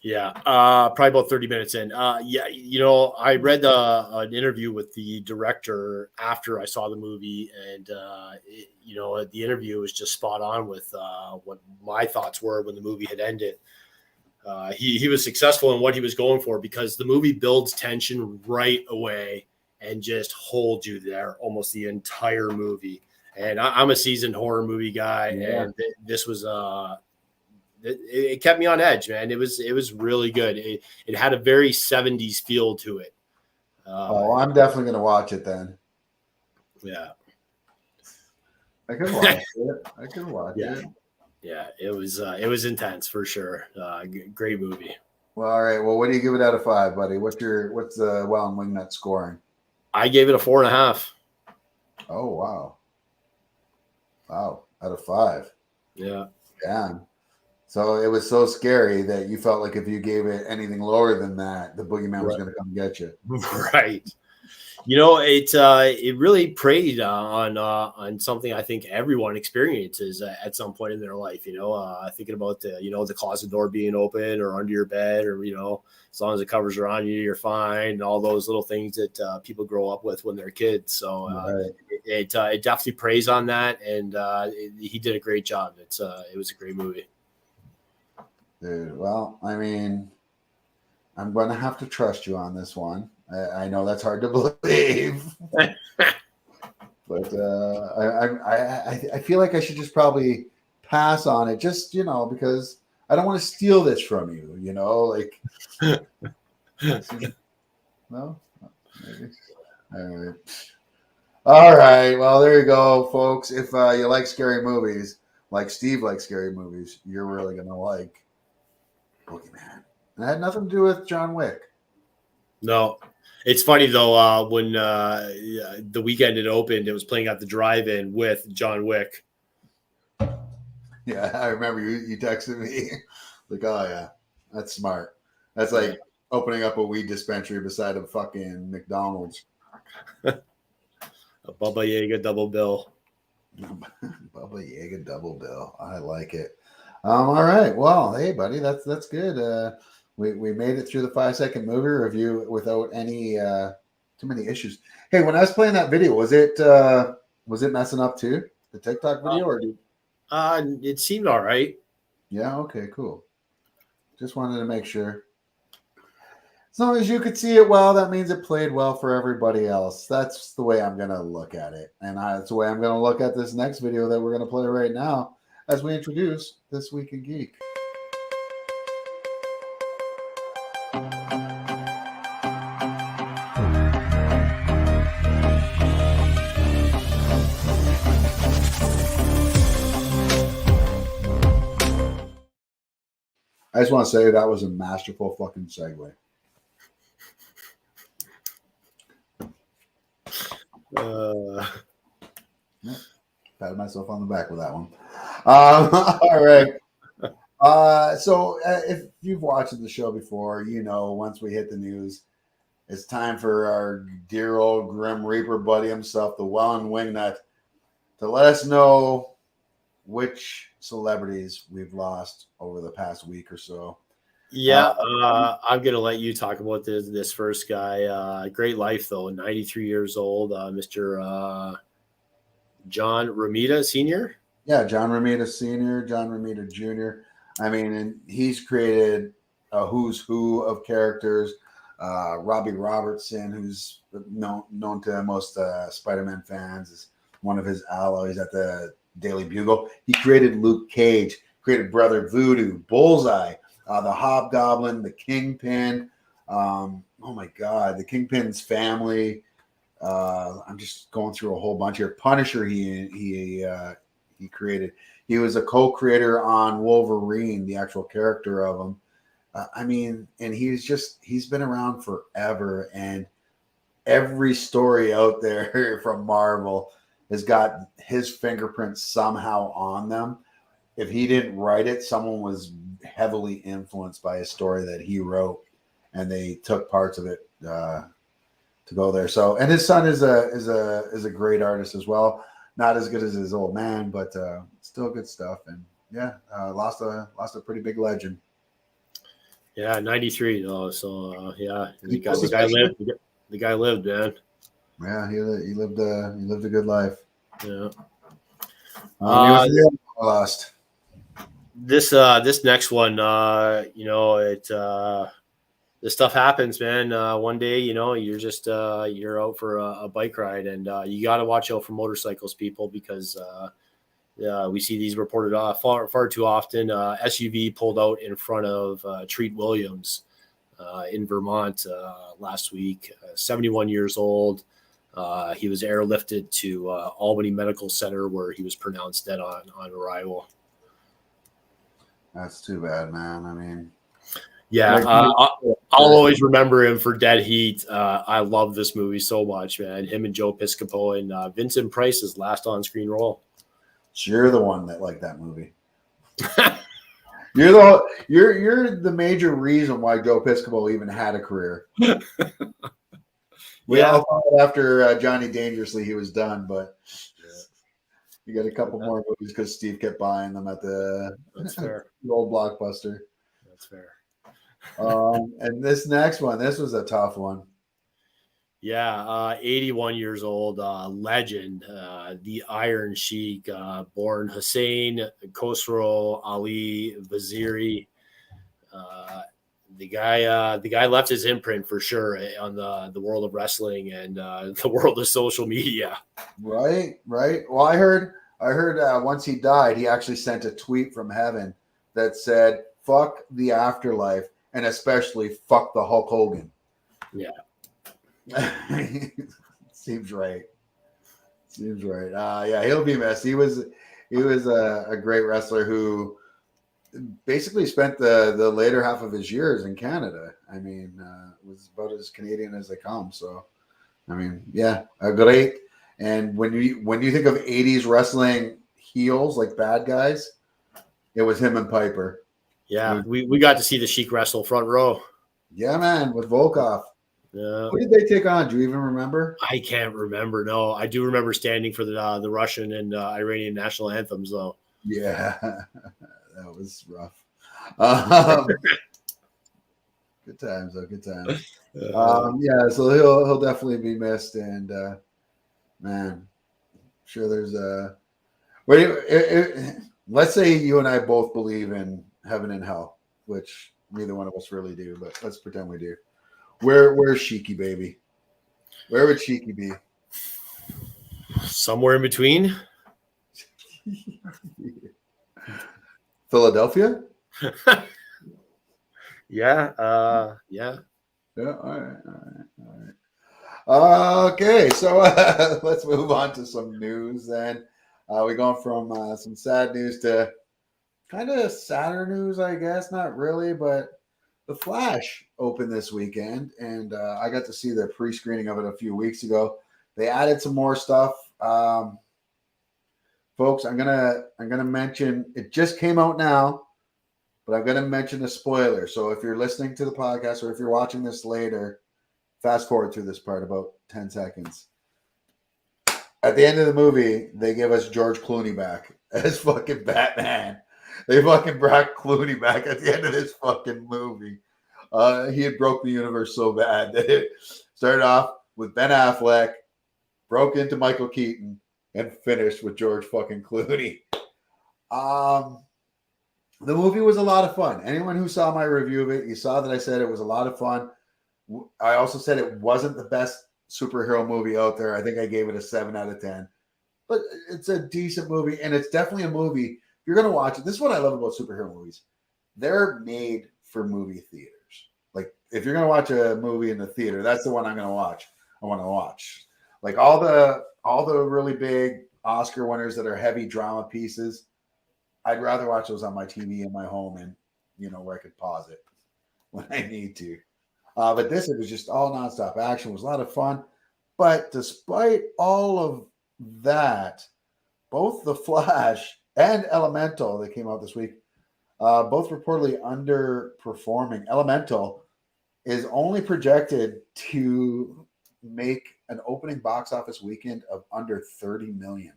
[SPEAKER 4] Yeah, probably about 30 minutes in. Yeah, you know, I read an interview with the director after I saw the movie, and you know, the interview was just spot on with what my thoughts were when the movie had ended. He was successful in what he was going for because the movie builds tension right away and just holds you there almost the entire movie. And I'm a seasoned horror movie guy, and this was it kept me on edge, man. It was really good. It had a very 70s feel to it.
[SPEAKER 3] I'm definitely going to watch it then.
[SPEAKER 4] Yeah.
[SPEAKER 3] I can watch it.
[SPEAKER 4] Yeah, it was intense for sure. Great movie.
[SPEAKER 3] Well, all right. Well, what do you give it out of 5, buddy? What's the Wellandwingnut scoring?
[SPEAKER 4] I gave it a 4.5.
[SPEAKER 3] Oh, wow. Wow. Out of 5.
[SPEAKER 4] Yeah.
[SPEAKER 3] Yeah. So it was so scary that you felt like if you gave it anything lower than that, the boogeyman was going to come get you. Right.
[SPEAKER 4] You know, it really preyed on something I think everyone experiences at some point in their life. You know, thinking about the closet door being open or under your bed, or as long as the covers are on you, you're fine. And all those little things that people grow up with when they're kids. So it definitely preys on that, and he did a great job. It was a great movie.
[SPEAKER 3] Dude, well, I mean, I'm going to have to trust you on this one. I know that's hard to believe, but I feel like I should just probably pass on it, just because I don't want to steal this from you. Like no, maybe. All right. Well, there you go, folks. If you like scary movies, like Steve likes scary movies, you're really going to like Boogeyman. And it had nothing to do with John Wick.
[SPEAKER 4] No. It's funny, though, when the weekend it opened, it was playing at the drive-in with John Wick.
[SPEAKER 3] Yeah, I remember you texted me. Like, oh, yeah, that's smart. That's like opening up a weed dispensary beside a fucking McDonald's.
[SPEAKER 4] A Bubba Yaga double bill.
[SPEAKER 3] Bubba Yaga double bill. I like it. All right. Well, hey, buddy, that's good. We made it through the 5-second movie review without any too many issues. Hey, when I was playing that video, was it messing up too? The TikTok video, or
[SPEAKER 4] it seemed all right.
[SPEAKER 3] Yeah. Okay. Cool. Just wanted to make sure. As long as you could see it well, that means it played well for everybody else. That's the way I'm going to look at it. And that's the way I'm going to look at this next video that we're going to play right now as we introduce This Week in Geek. I just want to say that was a masterful fucking segue. Patted myself on the back with that one. All right. So if you've watched the show before, you know, once we hit the news, it's time for our dear old Grim Reaper buddy himself, the Wellandwingnut, to let us know which celebrities we've lost over the past week or so.
[SPEAKER 4] Yeah, I'm going to let you talk about this first guy. Great life, though. 93 years old, Mr. John Romita Sr.
[SPEAKER 3] Yeah, John Romita Sr., John Romita Jr. I mean, and he's created a who's who of characters. Robbie Robertson, who's known to most Spider-Man fans, is one of his allies at the Daily Bugle. He created Luke Cage, created Brother Voodoo, Bullseye, the Hobgoblin, the Kingpin. Oh my God, the Kingpin's family. I'm just going through a whole bunch here. Punisher, he created. He was a co-creator on Wolverine, the actual character of him. I mean, and he's been around forever, and every story out there from Marvel has got his fingerprints somehow on them. If he didn't write it, someone was heavily influenced by a story that he wrote, and they took parts of it to go there. So, and his son is a great artist as well. Not as good as his old man, but still good stuff. And yeah, lost a pretty big legend.
[SPEAKER 4] Yeah, 93 though. So yeah, the guy lived. The guy lived, man.
[SPEAKER 3] Yeah, he lived a good life.
[SPEAKER 4] Yeah.
[SPEAKER 3] Lost.
[SPEAKER 4] This next one, you know, this stuff happens, man. One day, you know, you're just you're out for a bike ride, and you got to watch out for motorcycles, people, because we see these reported far too often. SUV pulled out in front of Treat Williams in Vermont last week. 71 years old. He was airlifted to Albany Medical Center, where he was pronounced dead on arrival.
[SPEAKER 3] That's too bad, man. I mean,
[SPEAKER 4] yeah, I'll always remember him for Dead Heat. I love this movie so much, man. Him and Joe Piscopo and Vincent Price's last on-screen role.
[SPEAKER 3] You're the one that liked that movie. You're the major reason why Joe Piscopo even had a career. We all thought after Johnny Dangerously he was done, but you got a couple more movies because Steve kept buying them at the old Blockbuster.
[SPEAKER 4] That's fair.
[SPEAKER 3] And this next one, this was a tough one.
[SPEAKER 4] Yeah, 81 years old, legend, the Iron Sheik, born Hussein Khosrow Ali Vaziri. The guy left his imprint for sure on the world of wrestling and the world of social media.
[SPEAKER 3] Right. Well, I heard once he died, he actually sent a tweet from heaven that said, "Fuck the afterlife, and especially fuck the Hulk Hogan."
[SPEAKER 4] Yeah.
[SPEAKER 3] Seems right. Seems right. Yeah, he'll be missed. He was a great wrestler who basically spent the later half of his years in Canada. I mean, was about as Canadian as they come. So, I mean, yeah, a great. And when you think of 80s wrestling heels, like bad guys, it was him and Piper.
[SPEAKER 4] Yeah, we got to see the Sheik wrestle front row.
[SPEAKER 3] Yeah, man, with Volkov.
[SPEAKER 4] Yeah.
[SPEAKER 3] Who did they take on? Do you even remember?
[SPEAKER 4] I can't remember. No, I do remember standing for the Russian and Iranian national anthems, though.
[SPEAKER 3] Yeah, that was rough. Good times, though. Good times. Yeah, so he'll definitely be missed, and man, I'm sure there's a. Let's say you and I both believe in heaven and hell, which neither one of us really do, but let's pretend we do. Where's Sheiky, baby? Where would Sheiky be?
[SPEAKER 4] Somewhere in between.
[SPEAKER 3] Philadelphia?
[SPEAKER 4] Yeah.
[SPEAKER 3] Yeah. All right. Okay, so let's move on to some news then. We're going from some sad news to kind of sadder news, I guess. Not really, but The Flash opened this weekend, and I got to see the pre-screening of it a few weeks ago. They added some more stuff. Folks, I'm gonna mention it just came out now, but I'm gonna mention a spoiler. So if you're listening to the podcast or if you're watching this later, fast forward through this part about 10 seconds. At the end of the movie, they give us George Clooney back as fucking Batman. They fucking brought Clooney back at the end of this fucking movie. He had broke the universe so bad that it started off with Ben Affleck, broke into Michael Keaton, and finished with George fucking Clooney. The movie was a lot of fun. Anyone who saw my review of it, you saw that I said it was a lot of fun. I also said it wasn't the best superhero movie out there. I think I gave it a 7 out of 10. But it's a decent movie, and it's definitely a movie. If you're going to watch it, this is what I love about superhero movies. They're made for movie theaters. Like, if you're going to watch a movie in the theater, that's the one I'm going to watch. I want to watch. Like, all the really big Oscar winners that are heavy drama pieces, I'd rather watch those on my TV in my home and, where I could pause it when I need to. But this, it was just all nonstop action. It was a lot of fun. But despite all of that, both The Flash and Elemental that came out this week, both reportedly underperforming. Elemental is only projected to make an opening box office weekend of under 30 million.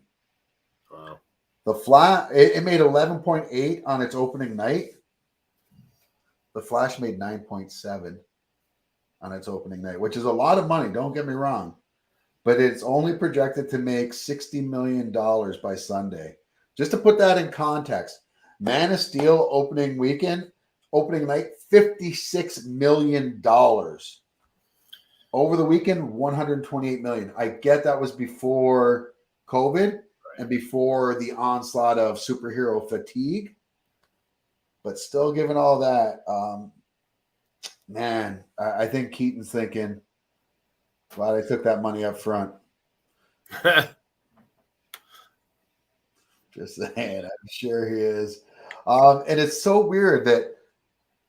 [SPEAKER 4] Wow.
[SPEAKER 3] The Flash, it made 11.8 on its opening night. The Flash made 9.7 on its opening night, which is a lot of money. Don't get me wrong, but it's only projected to make $60 million by Sunday. Just to put that in context, Man of Steel opening night, $56 million. Over the weekend, $128 million. I get that was before COVID and before the onslaught of superhero fatigue, but still, given all that, man, I think Keaton's thinking, glad I took that money up front. Just saying, I'm sure he is. And it's so weird that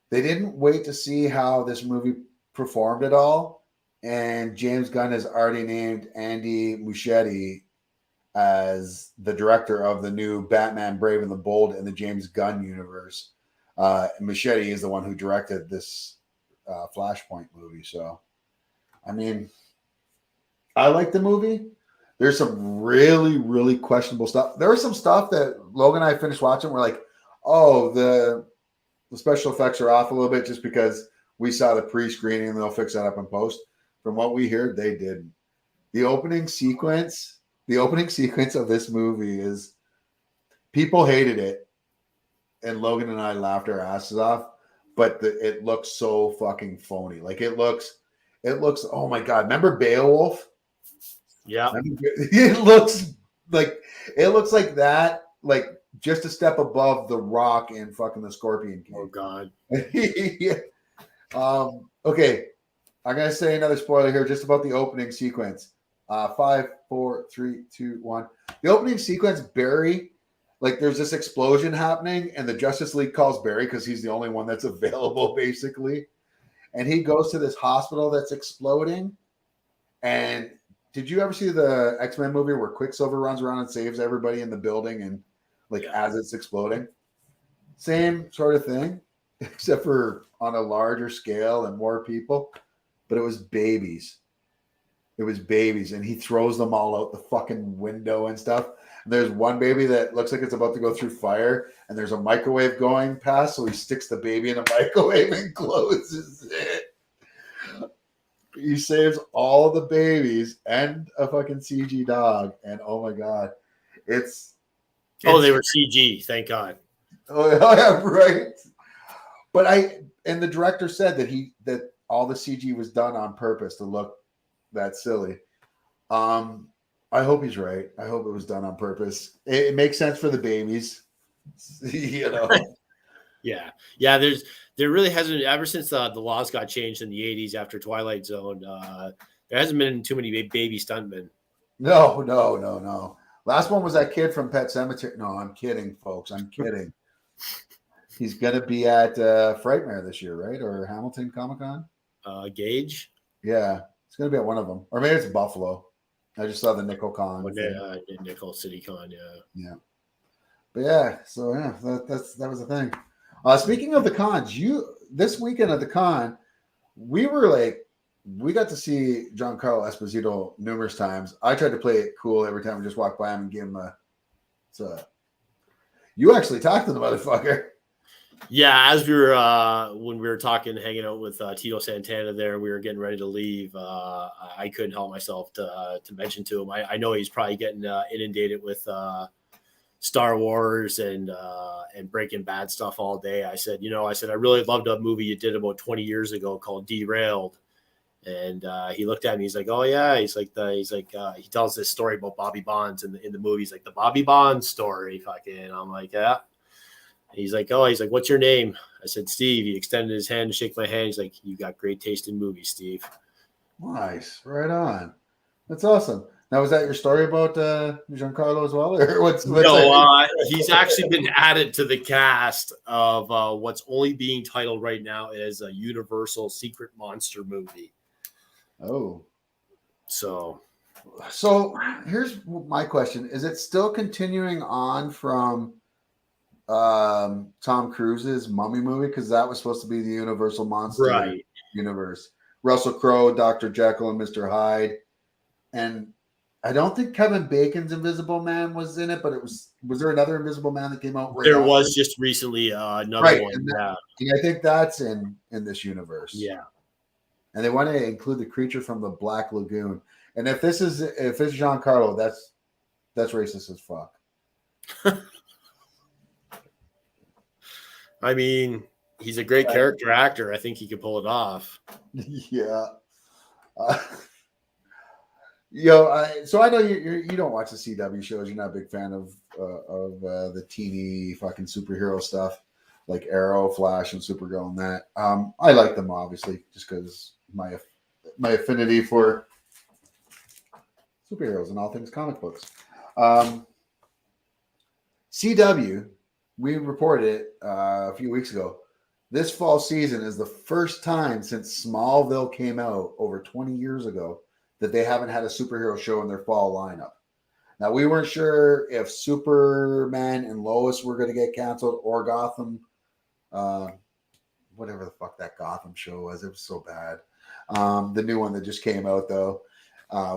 [SPEAKER 3] they didn't wait to see how this movie performed at all. And James Gunn has already named Andy Muschietti as the director of the new Batman Brave and the Bold in the James Gunn universe. Muschietti is the one who directed this Flashpoint movie. So, I mean, I like the movie. There's some really, really questionable stuff. There was some stuff that Logan and I finished watching. We're like, oh, the special effects are off a little bit just because we saw the pre-screening and they'll fix that up in post. From what we hear, they didn't. The opening sequence of this movie is, people hated it, and Logan and I laughed our asses off. But it looks so fucking phony. Like it looks. Oh my god! Remember Beowulf?
[SPEAKER 4] Yeah.
[SPEAKER 3] It looks like that. Like just a step above The Rock and fucking the Scorpion King.
[SPEAKER 4] Oh god.
[SPEAKER 3] Yeah. Okay. I'm gonna say another spoiler here, just about the opening sequence. 5, 4, 3, 2, 1. The opening sequence, Barry, like there's this explosion happening, and the Justice League calls Barry because he's the only one that's available, basically. And he goes to this hospital that's exploding. And did you ever see the X-Men movie where Quicksilver runs around and saves everybody in the building and like as it's exploding? Same sort of thing, except for on a larger scale and more people. But it was babies. It was babies, and he throws them all out the fucking window and stuff. And there's one baby that looks like it's about to go through fire, and there's a microwave going past, so he sticks the baby in a microwave and closes it. He saves all the babies and a fucking CG dog, and oh my god, it's
[SPEAKER 4] they were CG, thank God.
[SPEAKER 3] Oh yeah, right. But the director said that all the CG was done on purpose to look that silly. I hope he's right. I hope it was done on purpose. It makes sense for the babies, you know.
[SPEAKER 4] Yeah. There really hasn't, ever since the laws got changed in the 80s after Twilight Zone, there hasn't been too many baby stuntmen.
[SPEAKER 3] No. Last one was that kid from Pet Sematary. No, I'm kidding, folks. I'm kidding. He's gonna be at Frightmare this year, right? Or Hamilton Comic Con?
[SPEAKER 4] Gage?
[SPEAKER 3] Yeah, it's gonna be at one of them, or maybe it's Buffalo. I just saw the Nickel Con.
[SPEAKER 4] Nickel City Con,
[SPEAKER 3] yeah. But yeah, so yeah, that was the thing. Speaking of the cons, this weekend at the con, we got to see Giancarlo Esposito numerous times. I tried to play it cool every time we just walked by him and give him you actually talked to the motherfucker.
[SPEAKER 4] Yeah, as we were when we were talking, hanging out with Tito Santana there, we were getting ready to leave. I couldn't help myself to mention to him. I know he's probably getting inundated with Star Wars and Breaking Bad stuff all day. I said, I really loved a movie you did about 20 years ago called Derailed. And he looked at me. He's like, "Oh yeah." He tells this story about Bobby Bonds in the movie. He's like, "The Bobby Bonds story." Fucking. I'm like, "Yeah." He's like, "What's your name?" I said, "Steve." He extended his hand to shake my hand. He's like, "You got great taste in movies, Steve."
[SPEAKER 3] Nice, right on. That's awesome. Now, was that your story about Giancarlo as well, or what's
[SPEAKER 4] no? He's actually been added to the cast of what's only being titled right now as a Universal Secret Monster movie.
[SPEAKER 3] Oh,
[SPEAKER 4] so
[SPEAKER 3] here's my question: is it still continuing on from Tom Cruise's Mummy movie, because that was supposed to be the Universal Monster universe? Russell Crowe, Dr. Jekyll, and Mr. Hyde, and I don't think Kevin Bacon's Invisible Man was in it, but was there another Invisible Man that came out?
[SPEAKER 4] There was just recently another one.
[SPEAKER 3] And I think that's in this universe.
[SPEAKER 4] Yeah.
[SPEAKER 3] And they want to include the creature from the Black Lagoon. And if it's Giancarlo, that's racist as fuck.
[SPEAKER 4] I mean, he's a great character actor. I think he could pull it off.
[SPEAKER 3] Yeah. So I know you don't watch the CW shows. You're not a big fan of the teeny fucking superhero stuff like Arrow, Flash, and Supergirl and that. I like them, obviously, just because my affinity for superheroes and all things comic books. CW, we reported it a few weeks ago. This fall season is the first time since Smallville came out over 20 years ago that they haven't had a superhero show in their fall lineup. Now, we weren't sure if Superman and Lois were going to get canceled or Gotham, whatever the fuck that Gotham show was. It was so bad. The new one that just came out, though,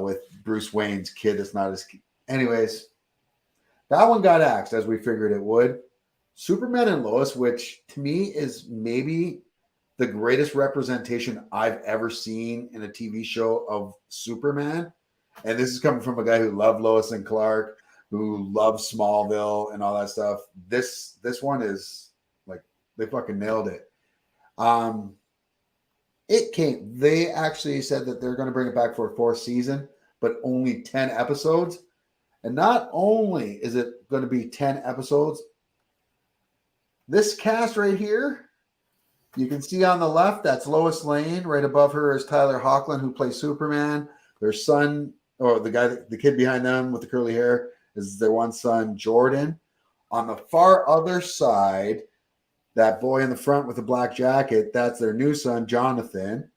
[SPEAKER 3] with Bruce Wayne's kid. It's not his kid. Anyways, that one got axed, as we figured it would. Superman and Lois, which to me is maybe the greatest representation I've ever seen in a TV show of Superman. And this is coming from a guy who loved Lois and Clark, who loved Smallville and all that stuff. This one is like, they fucking nailed it. They actually said that they're going to bring it back for a fourth season, but only 10 episodes. And not only is it going to be 10 episodes, this cast right here, you can see on the left, that's Lois Lane. Right above her is Tyler Hoechlin, who plays Superman. Their son or the kid behind them with the curly hair is their one son, Jordan. On the far other side, that boy in the front with the black jacket, that's their new son, Jonathan.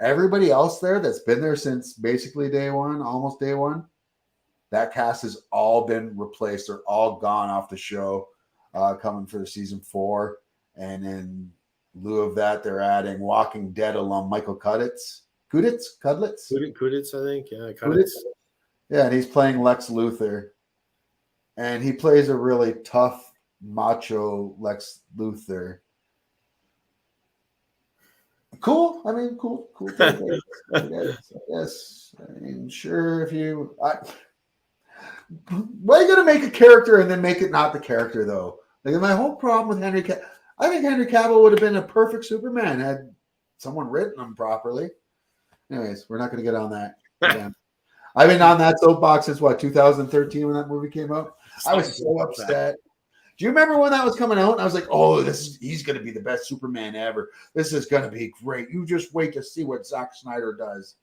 [SPEAKER 3] Everybody else there that's been there since basically day one, almost day one, that cast has all been replaced. They're all gone off the show, coming for season 4. And in lieu of that, they're adding Walking Dead alum Michael Cudlitz, I think. Yeah, Cudlitz. Yeah, and he's playing Lex Luthor. And he plays a really tough, macho Lex Luthor. Cool. I mean, cool. Yes. I mean, sure. Why are you gonna make a character and then make it not the character though? Like my whole problem with Henry Cavill, I think Henry Cavill would have been a perfect Superman had someone written him properly. Anyways, we're not gonna get on that. Yeah. I've been on that soapbox since 2013 when that movie came out. I was so upset. Do you remember when that was coming out? And I was like, "Oh, he's going to be the best Superman ever. This is going to be great. You just wait to see what Zack Snyder does."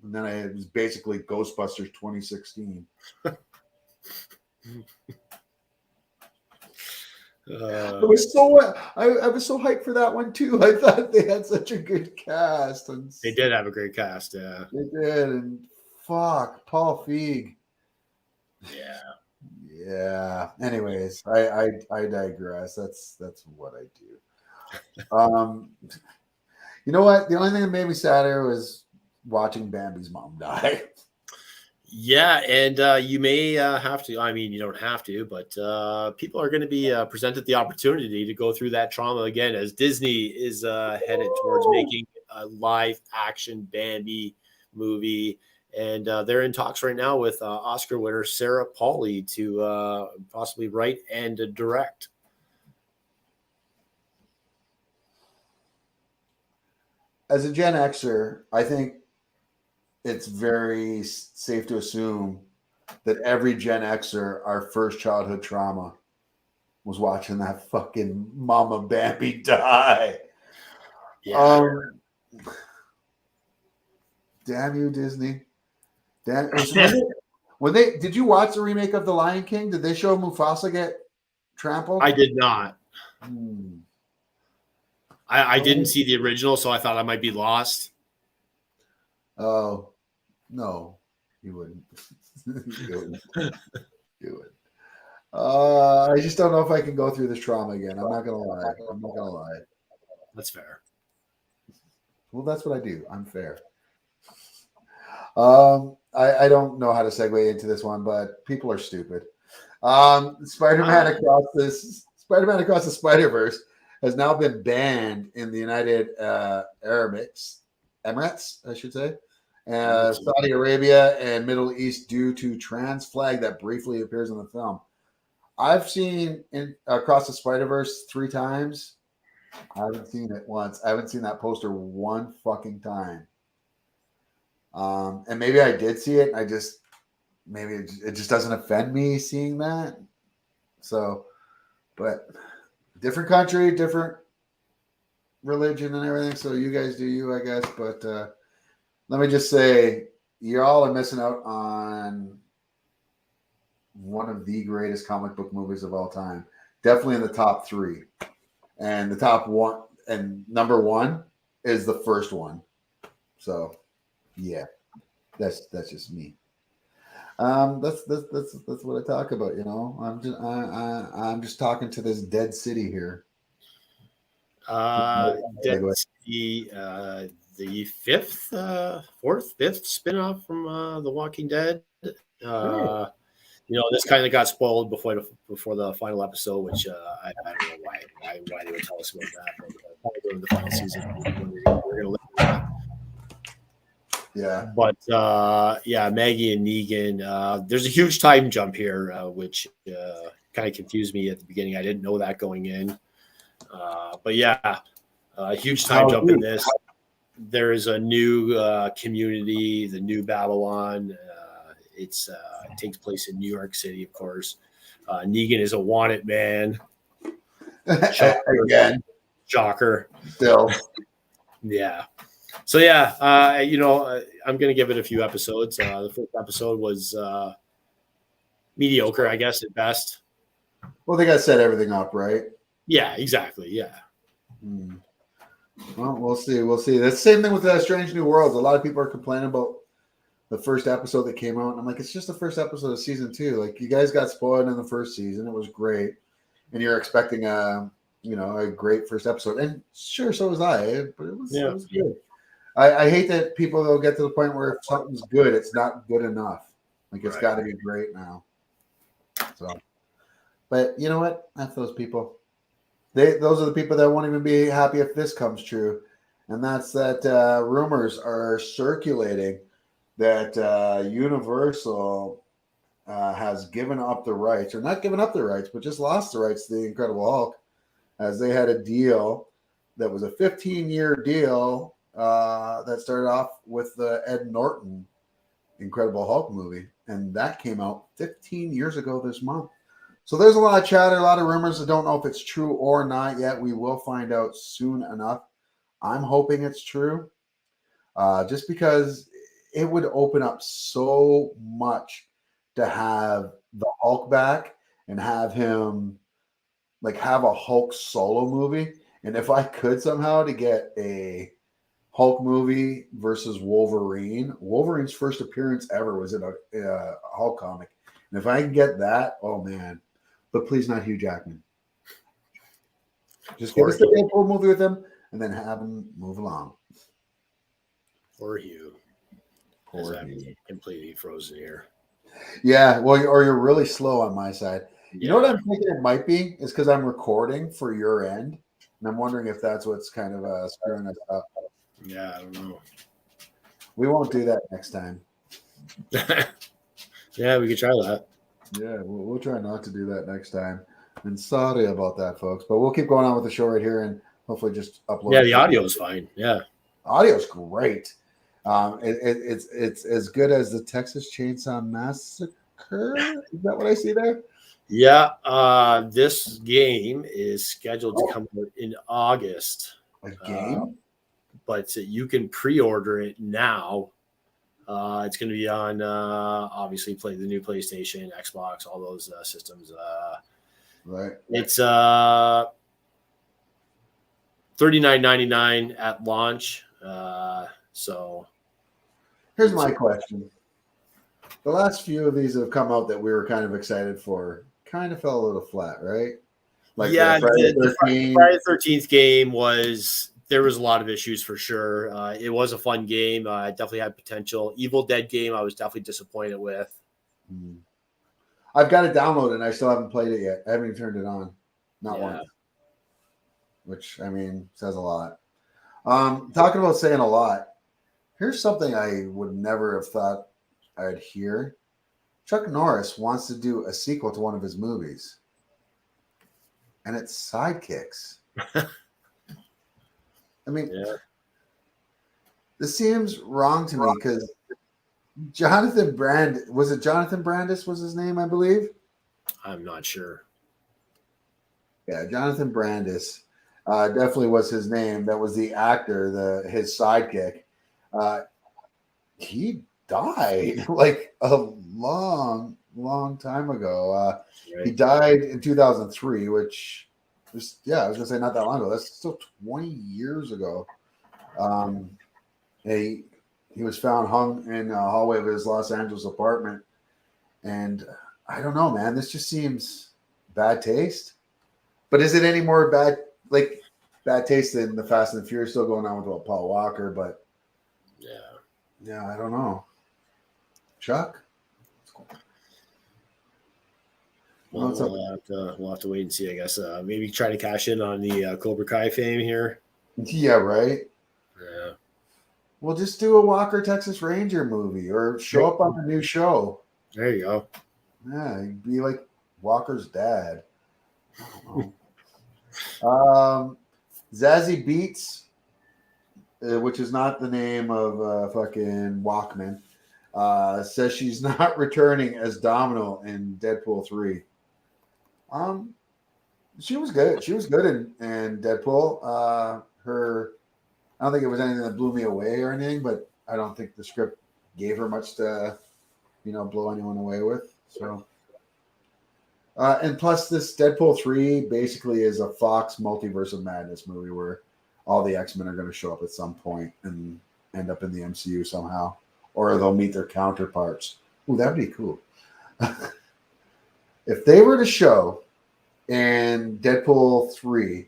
[SPEAKER 3] And then it was basically Ghostbusters 2016. I was so hyped for that one too. I thought they had such a good cast. And
[SPEAKER 4] they did have a great cast. Yeah,
[SPEAKER 3] they did. And fuck, Paul Feig. Yeah. Anyways, I digress. That's what I do. You know what? The only thing that made me sadder was watching Bambi's mom die.
[SPEAKER 4] Yeah, and you may have to. I mean, you don't have to, but people are going to be presented the opportunity to go through that trauma again as Disney is headed towards making a live-action Bambi movie. And they're in talks right now with Oscar winner Sarah Polley to possibly write and direct.
[SPEAKER 3] As a Gen Xer, I think it's very safe to assume that every Gen Xer, our first childhood trauma was watching that fucking Mama Bambi die.
[SPEAKER 4] Yeah.
[SPEAKER 3] Damn you, Disney. When did you watch the remake of The Lion King? Did they show Mufasa get trampled?
[SPEAKER 4] I did not. I didn't see the original, so I thought I might be lost.
[SPEAKER 3] Oh, no, you wouldn't. You would. I just don't know if I can go through this trauma again. I'm not gonna lie.
[SPEAKER 4] That's fair.
[SPEAKER 3] Well, that's what I do. I'm fair. I don't know how to segue into this one, but people are stupid. Spider-Man Across the Spider-Verse has now been banned in the United Emirates, I should say, Saudi Arabia and Middle East due to trans flag that briefly appears in the film. I've seen Across the Spider-Verse 3 times. I haven't seen it once. I haven't seen that poster one fucking time. And maybe I did see it. It just doesn't offend me seeing that. So, but different country, different religion and everything. So you guys do you, I guess. But let me just say, y'all are missing out on one of the greatest comic book movies of all time. Definitely in the top 3. And the top one and number 1 is the first one. So yeah, that's just me. That's what I talk about. You know, I'm just talking to this dead city here.
[SPEAKER 4] Dead City, the 5th spinoff from The Walking Dead. You know, this kind of got spoiled before the final episode, which I don't know why they would tell us about that. But probably during the final season, we're going to look at that.
[SPEAKER 3] Yeah.
[SPEAKER 4] But Maggie and Negan, there's a huge time jump here, which kind of confused me at the beginning. I didn't know that going in. But yeah, a huge time jump in this. There is a new community, the New Babylon. It takes place in New York City, of course. Negan is a wanted man.
[SPEAKER 3] Again.
[SPEAKER 4] Shocker.
[SPEAKER 3] Still.
[SPEAKER 4] Yeah. So yeah, I'm gonna give it a few episodes. The first episode was mediocre, I guess, at best.
[SPEAKER 3] Well, they got to set everything up, right?
[SPEAKER 4] Yeah, exactly. Yeah.
[SPEAKER 3] Well, we'll see. We'll see. That's the same thing with Strange New Worlds. A lot of people are complaining about the first episode that came out. And I'm like, it's just the first episode of season 2. Like, you guys got spoiled in the first season. It was great. And you're expecting a great first episode. And sure, so was I. But it was good. I hate that people will get to the point where if something's good, it's not good enough. Like, it's got to be great now. So, but you know what? That's those people. Those are the people that won't even be happy if this comes true. And that's that rumors are circulating that Universal has given up the rights, or not given up the rights, but just lost the rights to the Incredible Hulk, as they had a deal that was a 15-year deal that started off with the Ed Norton Incredible Hulk movie. And that came out 15 years ago this month. So there's a lot of chatter, a lot of rumors. I don't know if it's true or not yet. We will find out soon enough. I'm hoping it's true, just because it would open up so much to have the Hulk back and have him have a Hulk solo movie. And if I could somehow to get a Hulk movie versus Wolverine, Wolverine's first appearance ever was in a Hulk comic. And if I can get that, oh man. But please not Hugh Jackman. Just give us the Deadpool movie with him and then have him move along.
[SPEAKER 4] Poor Hugh. Poor Hugh. Completely frozen here.
[SPEAKER 3] Yeah, well, or you're really slow on my side. You know what I'm thinking it might be? Is because I'm recording for your end. And I'm wondering if that's what's kind of screwing us up.
[SPEAKER 4] Yeah, I don't know.
[SPEAKER 3] We won't do that next time.
[SPEAKER 4] Yeah, we could try that.
[SPEAKER 3] Yeah, we'll try not to do that next time. And sorry about that, folks. But we'll keep going on with the show right here and hopefully just upload.
[SPEAKER 4] Yeah, the audio is fine. Yeah,
[SPEAKER 3] audio's great. It's as good as the Texas Chainsaw Massacre. Is that what I see there?
[SPEAKER 4] Yeah. This game is scheduled to come out in August.
[SPEAKER 3] A game,
[SPEAKER 4] but you can pre-order it now. It's going to be on, obviously, play the new PlayStation, Xbox, all those systems.
[SPEAKER 3] Right.
[SPEAKER 4] It's $39.99 at launch. So
[SPEAKER 3] here's my question: the last few of these that have come out that we were kind of excited for kind of fell a little flat, right?
[SPEAKER 4] Like the Friday the 13th game was. There was a lot of issues for sure. It was a fun game. It definitely had potential. Evil Dead game, I was definitely disappointed with.
[SPEAKER 3] I've got it downloaded and I still haven't played it yet. I haven't even turned it on. Not once. Which, I mean, says a lot. Talking about saying a lot, here's something I would never have thought I'd hear. Chuck Norris wants to do a sequel to one of his movies. And it's Sidekicks. I mean, this seems wrong to me because Jonathan Brandis was his name, I believe?
[SPEAKER 4] I'm not sure.
[SPEAKER 3] Yeah, Jonathan Brandis definitely was his name. That was the actor, his sidekick. He died like a long, long time ago. He died in 2003, which... I was going to say not that long ago. That's still 20 years ago. He was found hung in a hallway of his Los Angeles apartment. And I don't know, man. This just seems bad taste. But is it any more bad taste than the Fast and the Furious still going on with Paul Walker? But yeah, I don't know. Chuck?
[SPEAKER 4] Well, we'll have to wait and see, I guess. Maybe try to cash in on the Cobra Kai fame here.
[SPEAKER 3] Yeah, right?
[SPEAKER 4] Yeah.
[SPEAKER 3] Well, just do a Walker Texas Ranger movie or show up on the new show.
[SPEAKER 4] There you go.
[SPEAKER 3] Yeah, you'd be like Walker's dad. I don't know. Zazie Beetz, which is not the name of fucking Walkman, says she's not returning as Domino in Deadpool 3. She was good. She was good in Deadpool. Her I don't think it was anything that blew me away or anything, but I don't think the script gave her much to, blow anyone away with. So, and plus, this Deadpool 3 basically is a Fox Multiverse of Madness movie where all the X-Men are going to show up at some point and end up in the MCU somehow, or they'll meet their counterparts. Ooh, that'd be cool. If they were to show in Deadpool 3,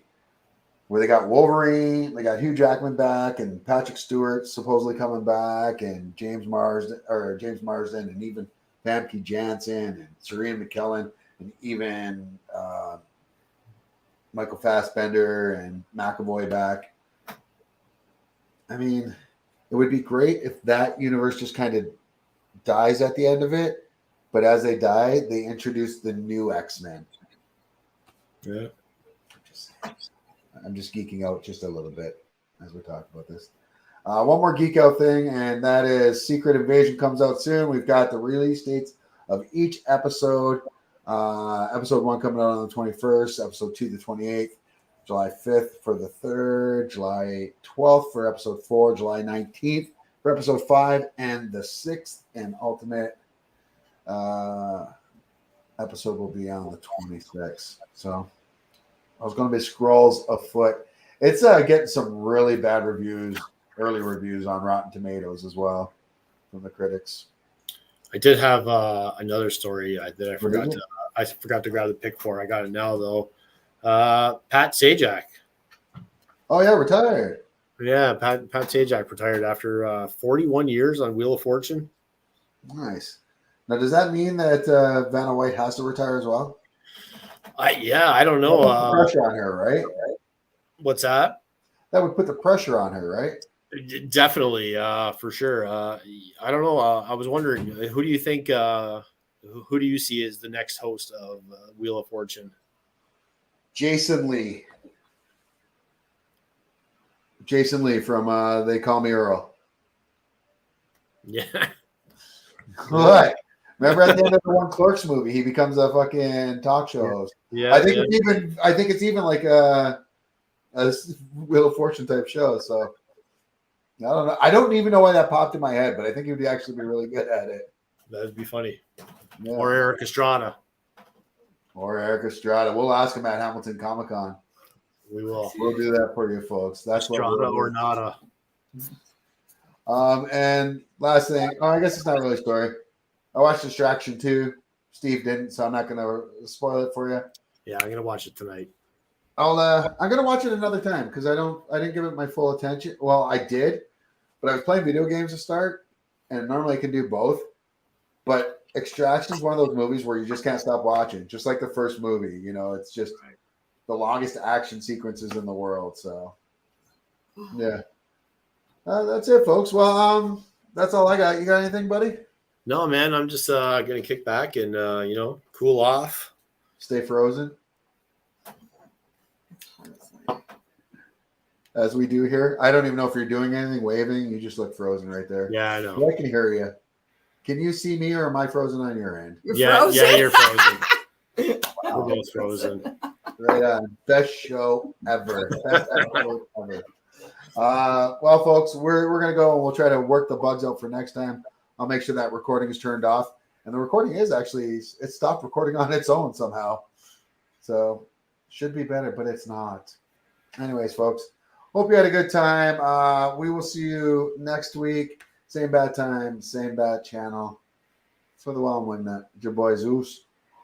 [SPEAKER 3] where they got Wolverine, they got Hugh Jackman back, and Patrick Stewart supposedly coming back, and James Marsden, and even Famke Janssen, and Serena McKellen, and even Michael Fassbender and McAvoy back. I mean, it would be great if that universe just kind of dies at the end of it, but as they die, they introduce the new X-Men.
[SPEAKER 4] Yeah.
[SPEAKER 3] I'm just geeking out just a little bit as we talk about this. One more geek out thing, and that is Secret Invasion comes out soon. We've got the release dates of each episode. Episode 1 coming out on the 21st, episode 2 the 28th, July 5th for the 3rd, July 12th for episode 4, July 19th for episode 5, and the 6th and ultimate episode will be on the 26th. So I was going to be Scrolls afoot. It's getting some really bad reviews, early reviews on Rotten Tomatoes as well from the critics.
[SPEAKER 4] I did have another story that I forgot to. I forgot to grab the pick for. I got it now though. Pat Sajak.
[SPEAKER 3] Oh yeah, retired.
[SPEAKER 4] Yeah, Pat Sajak retired after 41 years on Wheel of Fortune.
[SPEAKER 3] Nice. Now, does that mean that Vanna White has to retire as well?
[SPEAKER 4] I don't know.
[SPEAKER 3] Pressure on her, right?
[SPEAKER 4] What's that?
[SPEAKER 3] That would put the pressure on her, right?
[SPEAKER 4] Definitely, for sure. I don't know. I was wondering, who do you think? Who do you see as the next host of Wheel of Fortune?
[SPEAKER 3] Jason Lee. Jason Lee from They Call Me Earl.
[SPEAKER 4] Yeah.
[SPEAKER 3] What? Remember at the end of the one Clerks movie, he becomes a fucking talk show host.
[SPEAKER 4] Yeah.
[SPEAKER 3] I think it's even like a Wheel of Fortune type show. So I don't know. I don't even know why that popped in my head, but I think he would actually be really good at it.
[SPEAKER 4] That'd be funny.
[SPEAKER 3] Yeah.
[SPEAKER 4] Or Eric Estrada.
[SPEAKER 3] We'll ask him at Hamilton Comic Con.
[SPEAKER 4] We will.
[SPEAKER 3] We'll do that for you, folks. That's
[SPEAKER 4] Estrada
[SPEAKER 3] what
[SPEAKER 4] or nada.
[SPEAKER 3] And last thing, I guess it's not really a story. I watched Distraction 2. Steve didn't, so I'm not going to spoil it for you.
[SPEAKER 4] Yeah, I'm gonna watch it tonight.
[SPEAKER 3] I'm gonna watch it another time because I didn't give it my full attention. Well, I did, but I was playing video games to start, and normally I can do both. But Extraction is one of those movies where you just can't stop watching, just like the first movie. It's just the longest action sequences in the world. So, yeah, that's it, folks. Well, that's all I got. You got anything, buddy?
[SPEAKER 4] No, man. I'm just gonna kick back and cool off.
[SPEAKER 3] Stay frozen. As we do here. I don't even know if you're doing anything, waving. You just look frozen right there.
[SPEAKER 4] Yeah, I know.
[SPEAKER 3] But I can hear you. Can you see me or am I frozen on your end?
[SPEAKER 4] Yeah, you're frozen. We're both frozen.
[SPEAKER 3] Right on. Best show ever. Best episode ever. Well, folks, we're going to go and we'll try to work the bugs out for next time. I'll make sure that recording is turned off. And the recording is actually, it stopped recording on its own somehow. So should be better, but it's not. Anyways, folks, hope you had a good time. We will see you next week. Same bad time, same bad channel. For the Wellandwingnut, your boy Zeus.